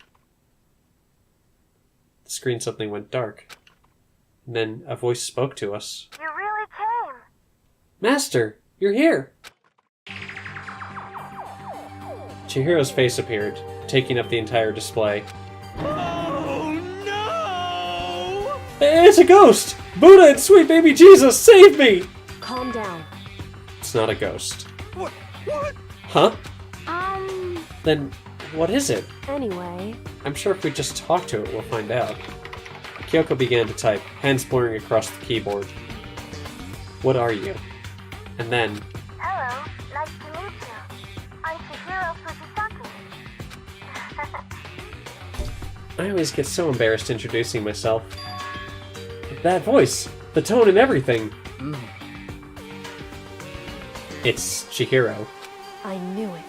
the screen suddenly went dark. And then a voice spoke to us.
You really came!
Master, you're here! Chihiro's face appeared, taking up the entire display.
Oh no!
It's a ghost! Buddha and sweet baby Jesus, save me!
Calm down.
It's not a ghost.
What? What?
Huh?
Um...
Then, what is it?
Anyway...
I'm sure if we just talk to it, we'll find out. Kyoko began to type, hands blurring across the keyboard. What are you? And then...
Hello, nice to meet you. I'm Chihiro Fujisaki.
I always get so embarrassed introducing myself. That voice! The tone and everything! It's Chihiro.
I knew it.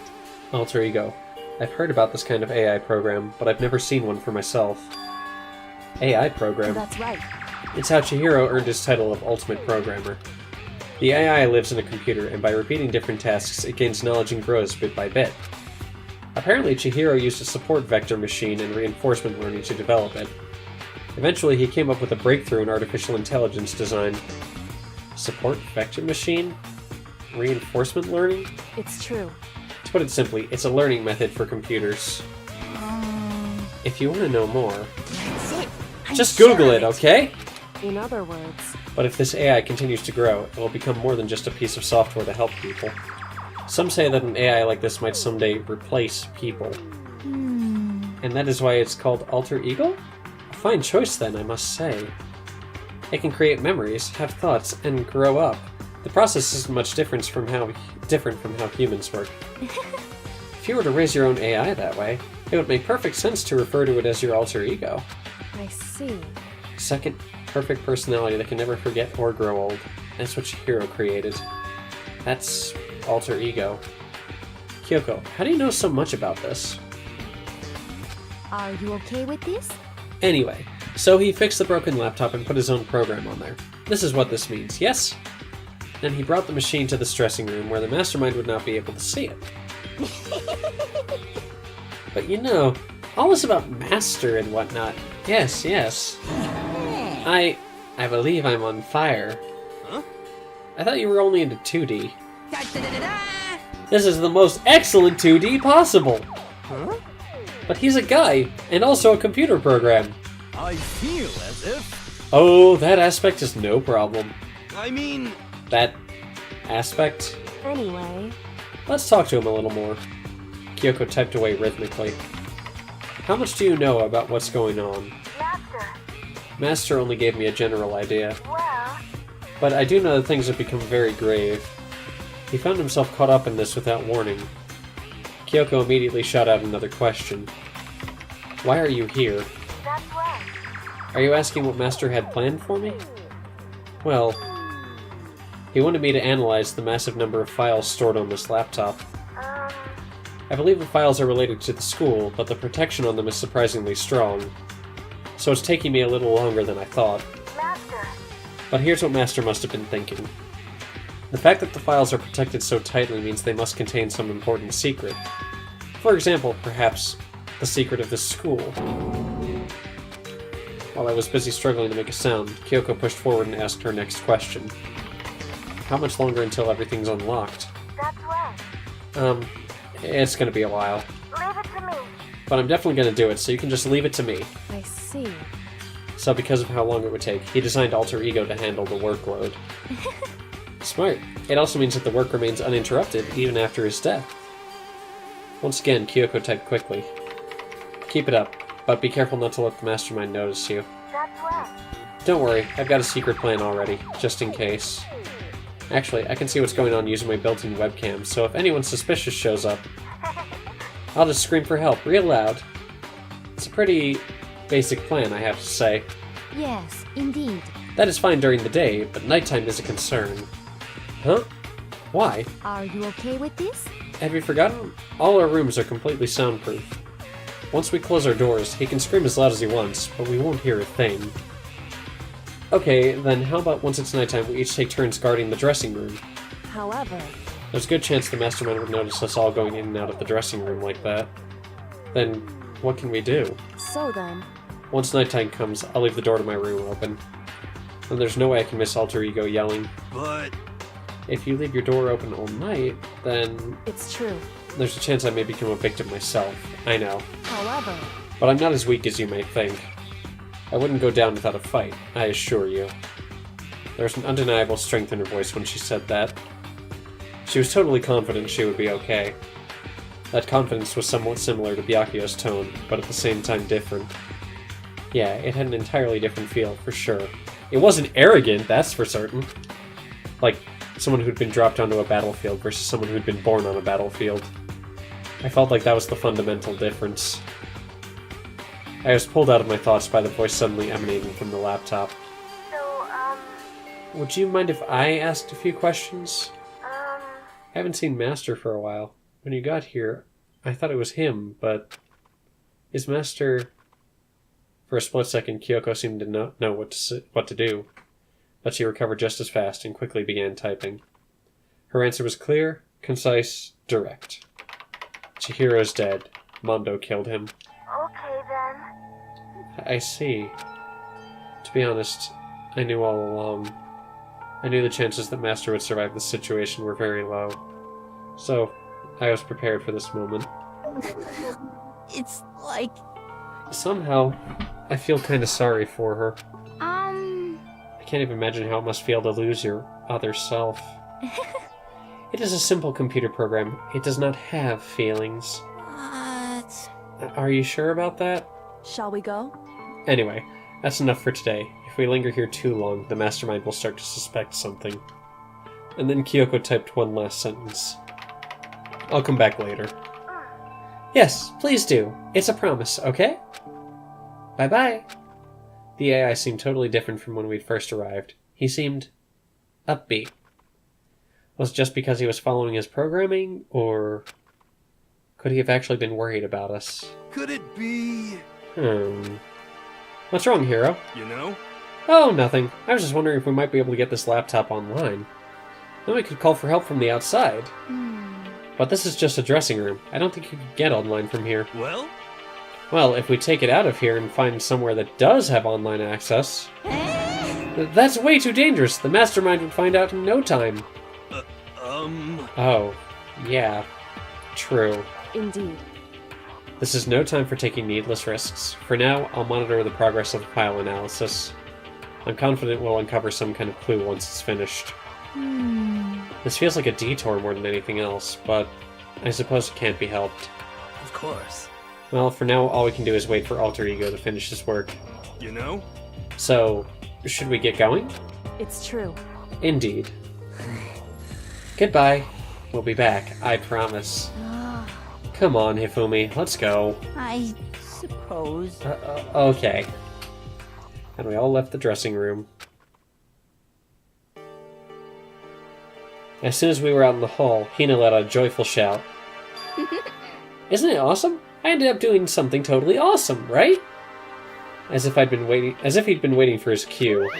Alter ego. I've heard about this kind of AI program, but I've never seen one for myself. AI program?
That's right.
It's how Chihiro earned his title of Ultimate Programmer. The AI lives in a computer, and by repeating different tasks, it gains knowledge and grows bit by bit. Apparently, Chihiro used a support vector machine and reinforcement learning to develop it. Eventually, he came up with a breakthrough in artificial intelligence design. Support vector machine? Reinforcement learning?
It's true.
To put it simply, it's a learning method for computers. If you want to know more,
That's it. I'm
just
sure
Google
of
it, okay?
In other words...
But if this AI continues to grow, it will become more than just a piece of software to help people. Some say that an AI like this might someday replace people. And that is why it's called Alter Ego? A fine choice then, I must say. It can create memories, have thoughts, and grow up. The process isn't much different from how humans work. If you were to raise your own AI that way, it would make perfect sense to refer to it as your alter ego.
I see.
Second, perfect personality that can never forget or grow old. That's what Chihiro created. That's alter ego. Kyoko, how do you know so much about this?
Are you okay with this?
Anyway, so he fixed the broken laptop and put his own program on there. This is what this means, yes? Then he brought the machine to this dressing room where the mastermind would not be able to see it. But you know, all this about master and whatnot. Yes, yes. I believe I'm on fire.
Huh?
I thought you were only into 2D. This is the most excellent 2D possible!
Huh?
But he's a guy, and also a computer program.
I feel as if...
Oh, that aspect is no problem.
I mean...
That aspect?
Anyway,
Let's talk to him a little more. Kyoko typed away rhythmically. How much do you know about what's going on?
Master,
Master only gave me a general idea,
well,
but I do know that things have become very grave. He found himself caught up in this without warning. Kyoko immediately shot out another question. Why are you here?
that's right.
Are you asking what Master had planned for me? Well, he wanted me to analyze the massive number of files stored on this laptop. I believe the files are related to the school, but the protection on them is surprisingly strong. So it's taking me a little longer than I thought.
Master,
But here's what Master must have been thinking. The fact that the files are protected so tightly means they must contain some important secret. For example, perhaps the secret of this school. While I was busy struggling to make a sound, Kyoko pushed forward and asked her next question. How much longer until everything's unlocked?
that's right.
It's gonna be a while.
Leave it to me.
But I'm definitely gonna do it, so you can just leave it to me.
I see.
So because of how long it would take, he designed Alter Ego to handle the workload. Smart. It also means that the work remains uninterrupted even after his death. Once again, Kyoko typed quickly. Keep it up, but be careful not to let the mastermind notice you.
That's right.
Don't worry, I've got a secret plan already, just in case. Actually, I can see what's going on using my built-in webcam, so if anyone suspicious shows up, I'll just scream for help real loud. It's a pretty basic plan, I have to say.
Yes, indeed.
That is fine during the day, but nighttime is a concern. Huh? Why?
Are you okay with this?
Have you forgotten? All our rooms are completely soundproof. Once we close our doors, he can scream as loud as he wants, but we won't hear a thing. Okay, then how about once it's nighttime we each take turns guarding the dressing room?
However,
There's a good chance the mastermind would notice us all going in and out of the dressing room like that. Then, what can we do?
so then,
Once nighttime comes, I'll leave the door to my room open. Then there's no way I can miss Alter Ego yelling.
But...
If you leave your door open all night, then
it's true.
there's a chance I may become a victim myself. I know.
However,
But I'm not as weak as you may think. I wouldn't go down without a fight, I assure you. There was an undeniable strength in her voice when she said that. She was totally confident she would be okay. That confidence was somewhat similar to Byakuyo's tone, but at the same time different. Yeah, it had an entirely different feel, for sure. It wasn't arrogant, that's for certain. Like, someone who'd been dropped onto a battlefield versus someone who'd been born on a battlefield. I felt like that was the fundamental difference. I was pulled out of my thoughts by the voice suddenly emanating from the laptop.
So,
Would you mind if I asked a few questions? I haven't seen Master for a while. When you got here, I thought it was him, but... Is Master... For a split second, Kyoko seemed to not know what to do, but she recovered just as fast and quickly began typing. Her answer was clear, concise, direct. Chihiro's dead. Mondo killed him.
okay then.
I see. To be honest, I knew all along. I knew the chances that Master would survive this situation were very low. So, I was prepared for this moment.
It's like,
Somehow, I feel kinda sorry for her. I can't even imagine how it must feel to lose your other self. It is a simple computer program. It does not have feelings.
what?
Are you sure about that?
shall we go?
Anyway, that's enough for today. If we linger here too long, the mastermind will start to suspect something. And then Kyoko typed one last sentence. I'll come back later. Yes, please do. It's a promise, okay? Bye-bye. The The AI seemed totally different from when we'd first arrived. He seemed upbeat. Was it just because he was following his programming, or could he have actually been worried about us?
Could it be...
What's wrong, Hero?
You know?
Oh, nothing. I was just wondering if we might be able to get this laptop online. Then we could call for help from the outside. But this is just a dressing room. I don't think you could get online from here.
Well?
Well, if we take it out of here and find somewhere that does have online access... That's way too dangerous. The mastermind would find out in no time. Oh, yeah. True.
Indeed.
This is no time for taking needless risks. For now, I'll monitor the progress of the file analysis. I'm confident we'll uncover some kind of clue once it's finished. This feels like a detour more than anything else, but I suppose it can't be helped.
Of course.
Well, for now, all we can do is wait for Alter Ego to finish his work.
You know?
So, should we get going?
It's true.
Indeed. Goodbye. We'll be back, I promise. Come on, Hifumi, let's go.
I suppose.
Okay. And we all left the dressing room. As soon as we were out in the hall, Hina let out a joyful shout. Isn't it awesome? I ended up doing something totally awesome, right? As if he'd been waiting for his cue.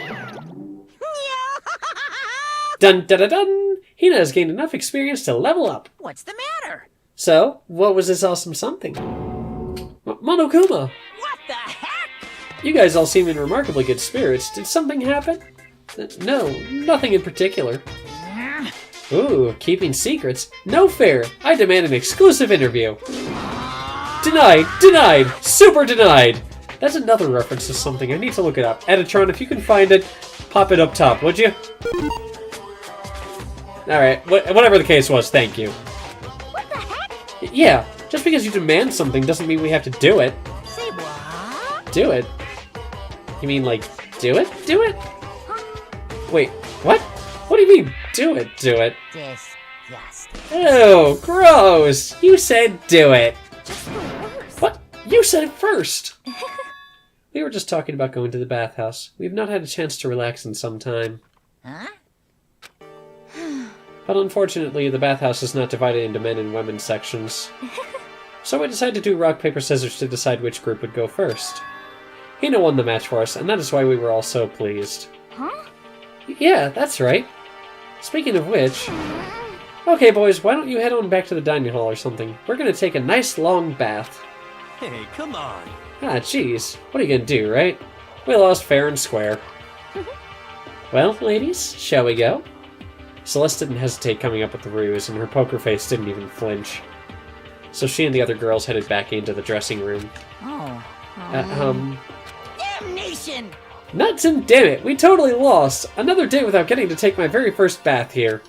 Dun dun dun dun! Hina has gained enough experience to level up.
What's the matter?
So, what was this awesome something? Monokuma!
What the heck?
You guys all seem in remarkably good spirits. Did something happen? No, nothing in particular. Ooh, keeping secrets? No fair! I demand an exclusive interview. Denied! Denied! Super denied! That's another reference to something. I need to look it up. Editron, if you can find it, pop it up top, would you? Alright, whatever the case was, thank you.
What the heck?
Yeah, just because you demand something doesn't mean we have to do it.
Say what?
Do it? You mean, like, do it? Do it? Wait, what? What do you mean, do it? Do it?
Disgusting.
Oh, gross! You said do it!
Just the worst.
What? You said it first! We were just talking about going to the bathhouse. We've not had a chance to relax in some time.
Huh?
But unfortunately, the bathhouse is not divided into men and women sections. So we decided to do rock, paper, scissors to decide which group would go first. Hina won the match for us, and that is why we were all so pleased.
Huh?
Yeah, that's right. Speaking of which... Okay, boys, why don't you head on back to the dining hall or something? We're gonna take a nice long bath.
Hey, come on.
Ah, jeez. What are you gonna do, right? We lost fair and square. Well, ladies, shall we go? Celeste didn't hesitate coming up with the ruse, and her poker face didn't even flinch. So she and the other girls headed back into the dressing room.
Damnation!
Nuts and damn it, we totally lost! Another day without getting to take my very first bath here.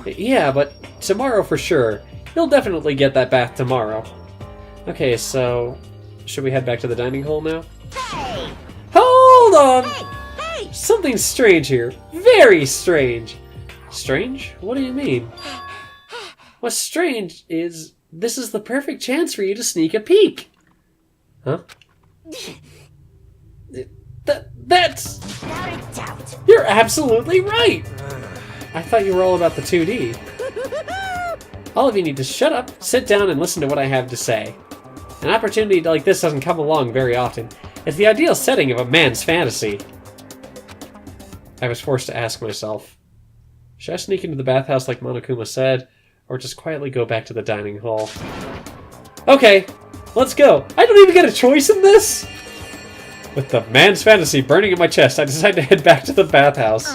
Yeah, but tomorrow for sure. You'll definitely get that bath tomorrow. Okay, so... should we head back to the dining hall now?
Hey!
Hold on!
Hey!
Something's strange here. Very strange. Strange? What do you mean? What's strange is this is the perfect chance for you to sneak a peek. Huh? That's...
Without a doubt.
You're absolutely right! I thought you were all about the 2D. All of you need to shut up, sit down, and listen to what I have to say. An opportunity like this doesn't come along very often. It's the ideal setting of a man's fantasy. I was forced to ask myself, should I sneak into the bathhouse like Monokuma said, or just quietly go back to the dining hall? Okay, let's go. I don't even get a choice in this? With the man's fantasy burning in my chest, I decide to head back to the bathhouse.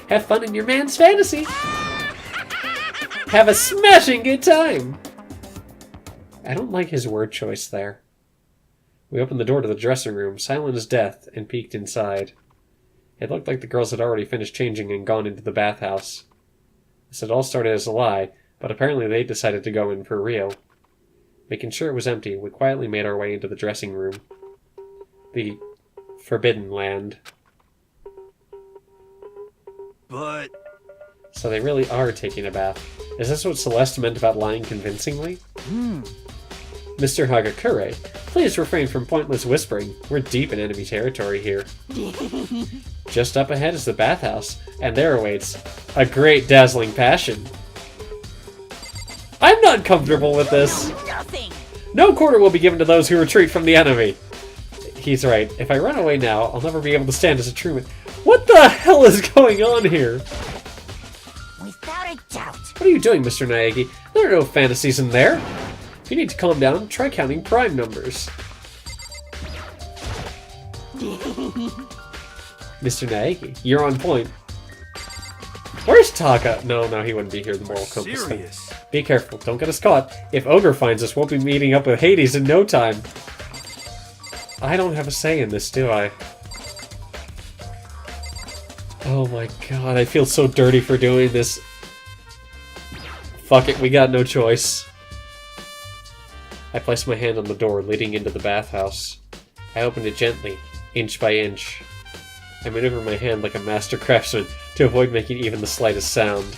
Have fun in your man's fantasy. Have a smashing good time. I don't like his word choice there. We opened the door to the dressing room, silent as death, and peeked inside. It looked like the girls had already finished changing and gone into the bathhouse. This had all started as a lie, but apparently they decided to go in for real. Making sure it was empty, we quietly made our way into the dressing room. The Forbidden Land.
But...
So they really are taking a bath. Is this what Celeste meant about lying convincingly? Mr. Hagakure, please refrain from pointless whispering. We're deep in enemy territory here. Just up ahead is the bathhouse, and there awaits a great dazzling passion. I'm not comfortable with this.
Nothing.
No quarter will be given to those who retreat from the enemy. He's right. If I run away now, I'll never be able to stand as a true man. What the hell is going on here?
Without a doubt.
What are you doing, Mr. Naegi? There are no fantasies in there. If you need to calm down, try counting prime numbers. Mr. Naegi, you're on point. Where's Taka? No, he wouldn't be here. The moral compass thing.
Serious.
Be careful, don't get us caught. If Ogre finds us, we'll be meeting up with Hades in no time. I don't have a say in this, do I? Oh my god, I feel so dirty for doing this. Fuck it, we got no choice. I placed my hand on the door leading into the bathhouse. I opened it gently, inch by inch. I maneuvered my hand like a master craftsman to avoid making even the slightest sound.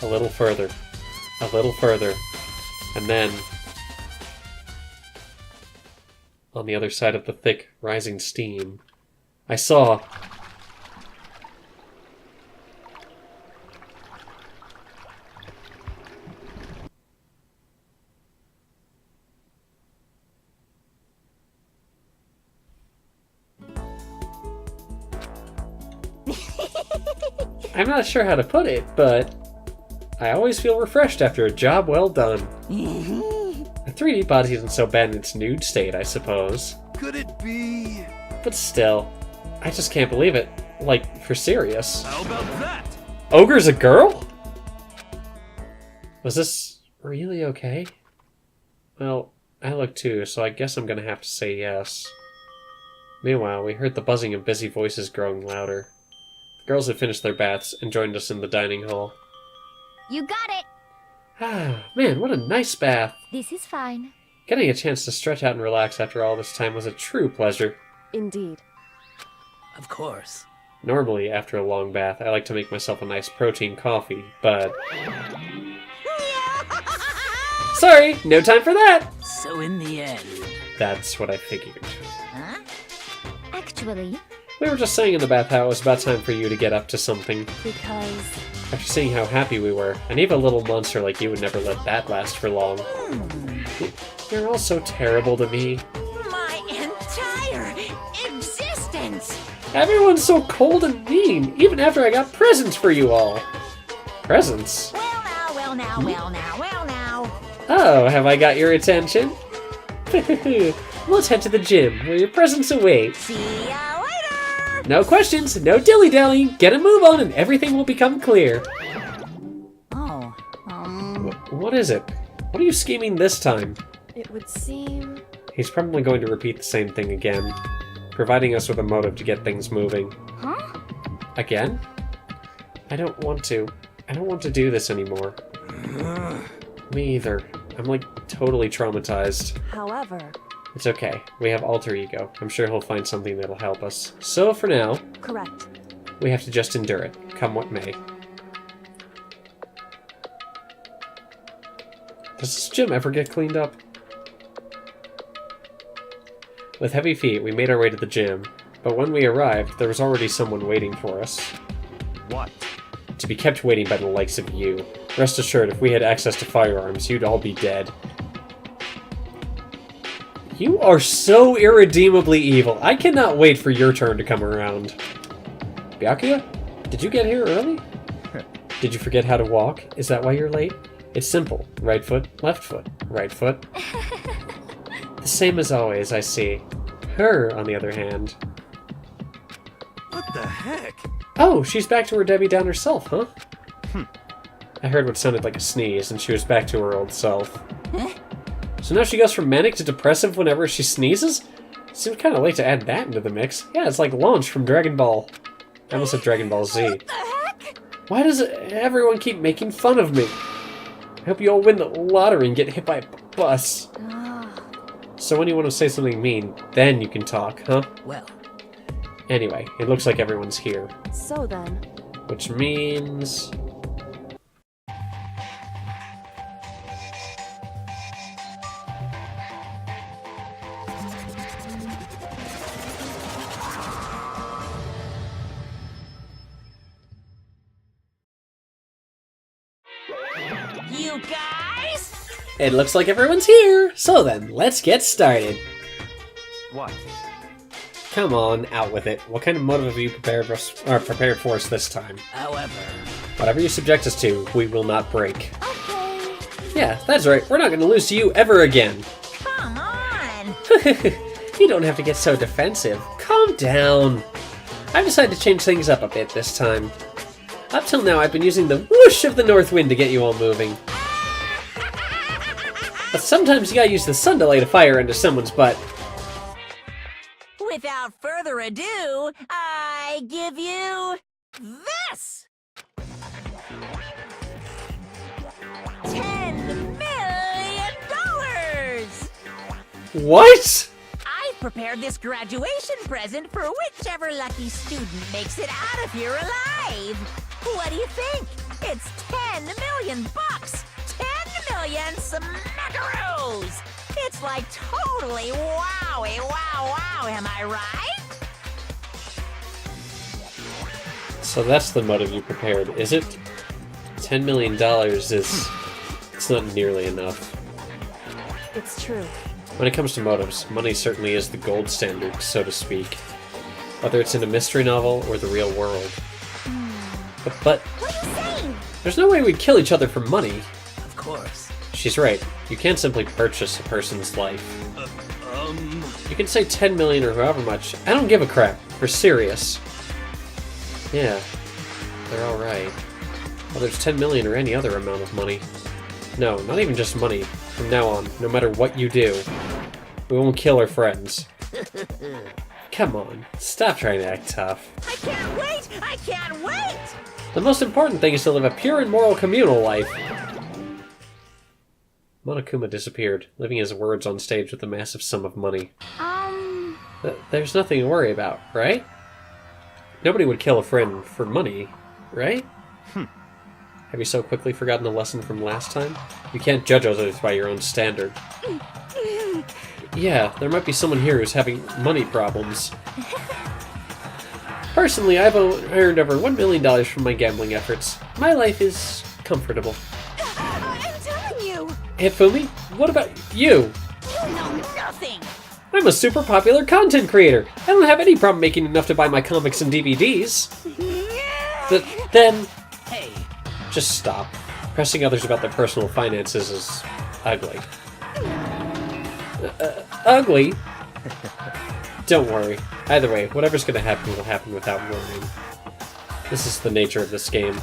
A little further, and then... on the other side of the thick, rising steam, I saw... I'm not sure how to put it, but I always feel refreshed after a job well done. A 3D body isn't so bad in its nude state, I suppose.
Could it be?
But still, I just can't believe it. Like, for serious.
How about that?
Ogre's a girl? Was this really okay? Well, I look too, so I guess I'm gonna have to say yes. Meanwhile, we heard the buzzing of busy voices growing louder. The girls had finished their baths and joined us in the dining hall.
You got it!
Ah, man, what a nice bath.
This is fine.
Getting a chance to stretch out and relax after all this time was a true pleasure.
Indeed.
Of course.
Normally, after a long bath, I like to make myself a nice protein coffee, but... sorry, no time for that!
So in the end.
That's what I figured.
Huh?
Actually,
We were just saying in the bath how it was about time for you to get up to something.
Because
After seeing how happy we were, and even a little monster like you would never let that last for long. You're all so terrible to me.
My entire existence.
Everyone's so cold and mean, even after I got presents for you all. Presents?
Well now.
Oh, have I got your attention? Let's head to the gym, where your presents await.
See ya later.
No questions, no dilly-dallying, get a move on and everything will become clear.
Oh,
What is it? What are you scheming this time?
it would seem...
He's probably going to repeat the same thing again, providing us with a motive to get things moving.
huh?
Again? I don't want to. I don't want to do this anymore. Me either. I'm like totally traumatized.
However,
It's okay. We have alter ego. I'm sure he'll find something that'll help us. So for now,
correct.
we have to just endure it, come what may. Does this gym ever get cleaned up? With heavy feet, we made our way to the gym, but when we arrived, there was already someone waiting for us.
What?
To be kept waiting by the likes of you. Rest assured, if we had access to firearms, you'd all be dead. You are so irredeemably evil. I cannot wait for your turn to come around. Byakuya? Did you get here early? Did you forget how to walk? Is that why you're late? It's simple. Right foot, left foot, right foot. The same as always, I see. Her, on the other hand.
What the heck?
Oh, she's back to her Debbie Downer self, huh? I heard what sounded like a sneeze, and she was back to her old self. So now she goes from manic to depressive whenever she sneezes? Seems kind of late to add that into the mix. Yeah, it's like Launch from Dragon Ball. I almost said Dragon Ball Z.
What the heck?
Why does everyone keep making fun of me? I hope you all win the lottery and get hit by a bus. So when you want to say something mean, then you can talk, huh?
Well,
Anyway, it looks like everyone's here.
So then,
Which means...
You guys?
It looks like everyone's here! So then, let's get started.
What?
Come on, out with it. What kind of motive have you prepared for us this time?
However,
Whatever you subject us to, we will not break.
Okay.
Yeah, that's right. We're not going to lose to you ever again.
Come on.
You don't have to get so defensive. Calm down. I've decided to change things up a bit this time. Up till now, I've been using the whoosh of the north wind to get you all moving. But sometimes you gotta use the sun to light a fire under someone's butt.
Without further ado, I give you this! $10 million!
What?
I've prepared this graduation present for whichever lucky student makes it out of here alive. What do you think? It's 10 million bucks! 10 million smackaroos! It's like totally wowie, wow, am I right?
So that's the motive you prepared, is it? $10 million it's not nearly enough.
It's true.
When it comes to motives, money certainly is the gold standard, so to speak. Whether it's in a mystery novel or the real world. But
What are you saying?
there's no way we'd kill each other for money.
of course.
She's right. You can't simply purchase a person's life.
Uh,
You can say 10 million or however much. I don't give a crap. We're serious. Yeah, they're alright. Whether it's 10 million or any other amount of money. No, not even just money. From now on, no matter what you do, we won't kill our friends. Come on, stop trying to act tough.
I can't wait! I can't wait!
The most important thing is to live a pure and moral communal life. Monokuma disappeared, leaving his words on stage with a massive sum of money. There's nothing to worry about, right? Nobody would kill a friend for money, right? Have you so quickly forgotten the lesson from last time? You can't judge others by your own standard. Yeah, there might be someone here who's having money problems. Personally, I've earned over $1 million from my gambling efforts. My life is comfortable.
I'm telling you!
Hifumi, what about you?
You know nothing!
I'm a super popular content creator. I don't have any problem making enough to buy my comics and DVDs. Then,
hey,
just stop. Pressing others about their personal finances is ugly. Ugly? Don't worry. Either way, whatever's gonna happen will happen without worrying. This is the nature of this game.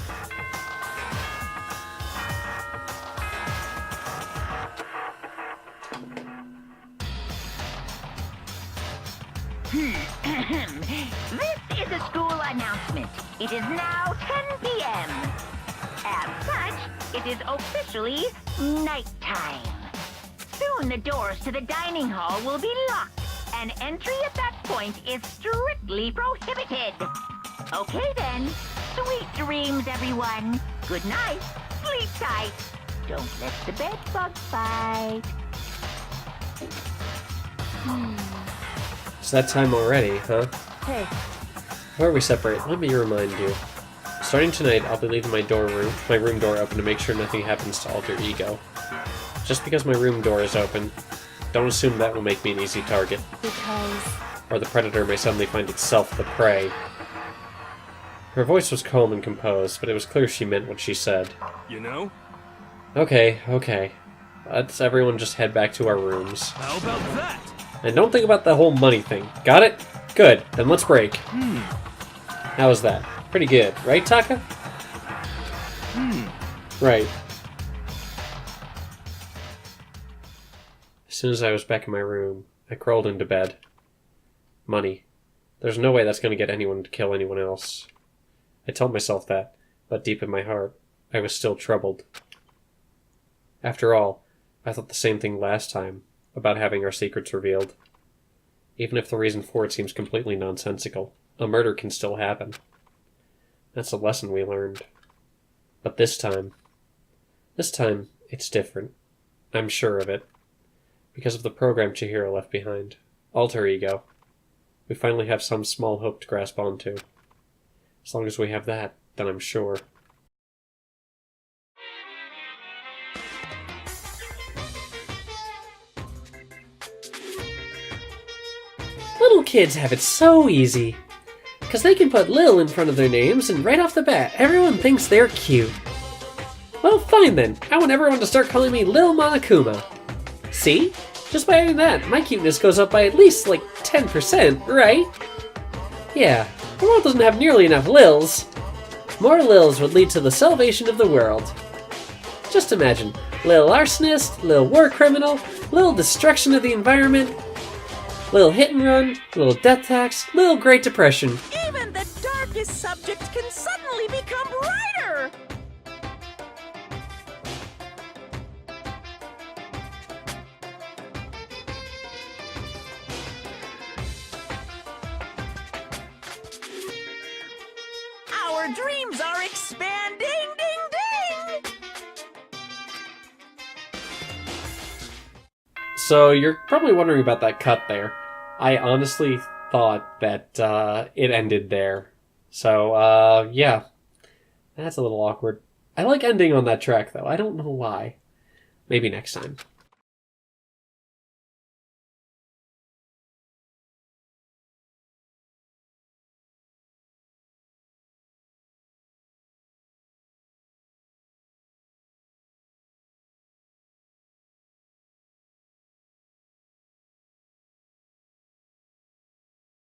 This is a school announcement. It is now 10 p.m. As such, it is officially nighttime. Soon the doors to the dining hall will be locked, and entry at that point is strictly prohibited. Okay then. Sweet dreams, everyone. Good night. Sleep tight. Don't let the bed bugs bite.
It's that time already, huh?
Hey,
Before we separate, let me remind you. Starting tonight, I'll be leaving my room door open to make sure nothing happens to Alter Ego. Just because my room door is open, don't assume that will make me an easy target,
because...
or the predator may suddenly find itself the prey. Her voice was calm and composed, but it was clear she meant what she said.
you know?
Okay. Let's everyone just head back to our rooms.
How about that?
And don't think about the whole money thing. Got it? Good. Then let's break. How was that? Pretty good, right, Taka? Right. As soon as I was back in my room, I crawled into bed. Money. There's no way that's going to get anyone to kill anyone else. I told myself that, but deep in my heart, I was still troubled. After all, I thought the same thing last time, about having our secrets revealed. Even if the reason for it seems completely nonsensical, a murder can still happen. That's a lesson we learned. But this time, it's different. I'm sure of it. Because of the program Chihiro left behind. Alter Ego. We finally have some small hope to grasp onto. As long as we have that, then I'm sure. little kids have it so easy. Because they can put Lil in front of their names, and right off the bat, everyone thinks they're cute. Well, fine then. I want everyone to start calling me Lil Monokuma. See? Just by adding that, my cuteness goes up by at least, like, 10%, right? Yeah, the world doesn't have nearly enough Lils. More Lils would lead to the salvation of the world. Just imagine, Lil Arsonist, Lil War Criminal, Lil Destruction of the Environment, Lil Hit and Run, Lil Death Tax, Lil Great Depression.
Even the darkest subject can suddenly become brighter! Our dreams are expanding! Ding ding!
So you're probably wondering about that cut there. I honestly thought that it ended there. So, yeah. That's a little awkward. I like ending on that track, though. I don't know why. Maybe next time.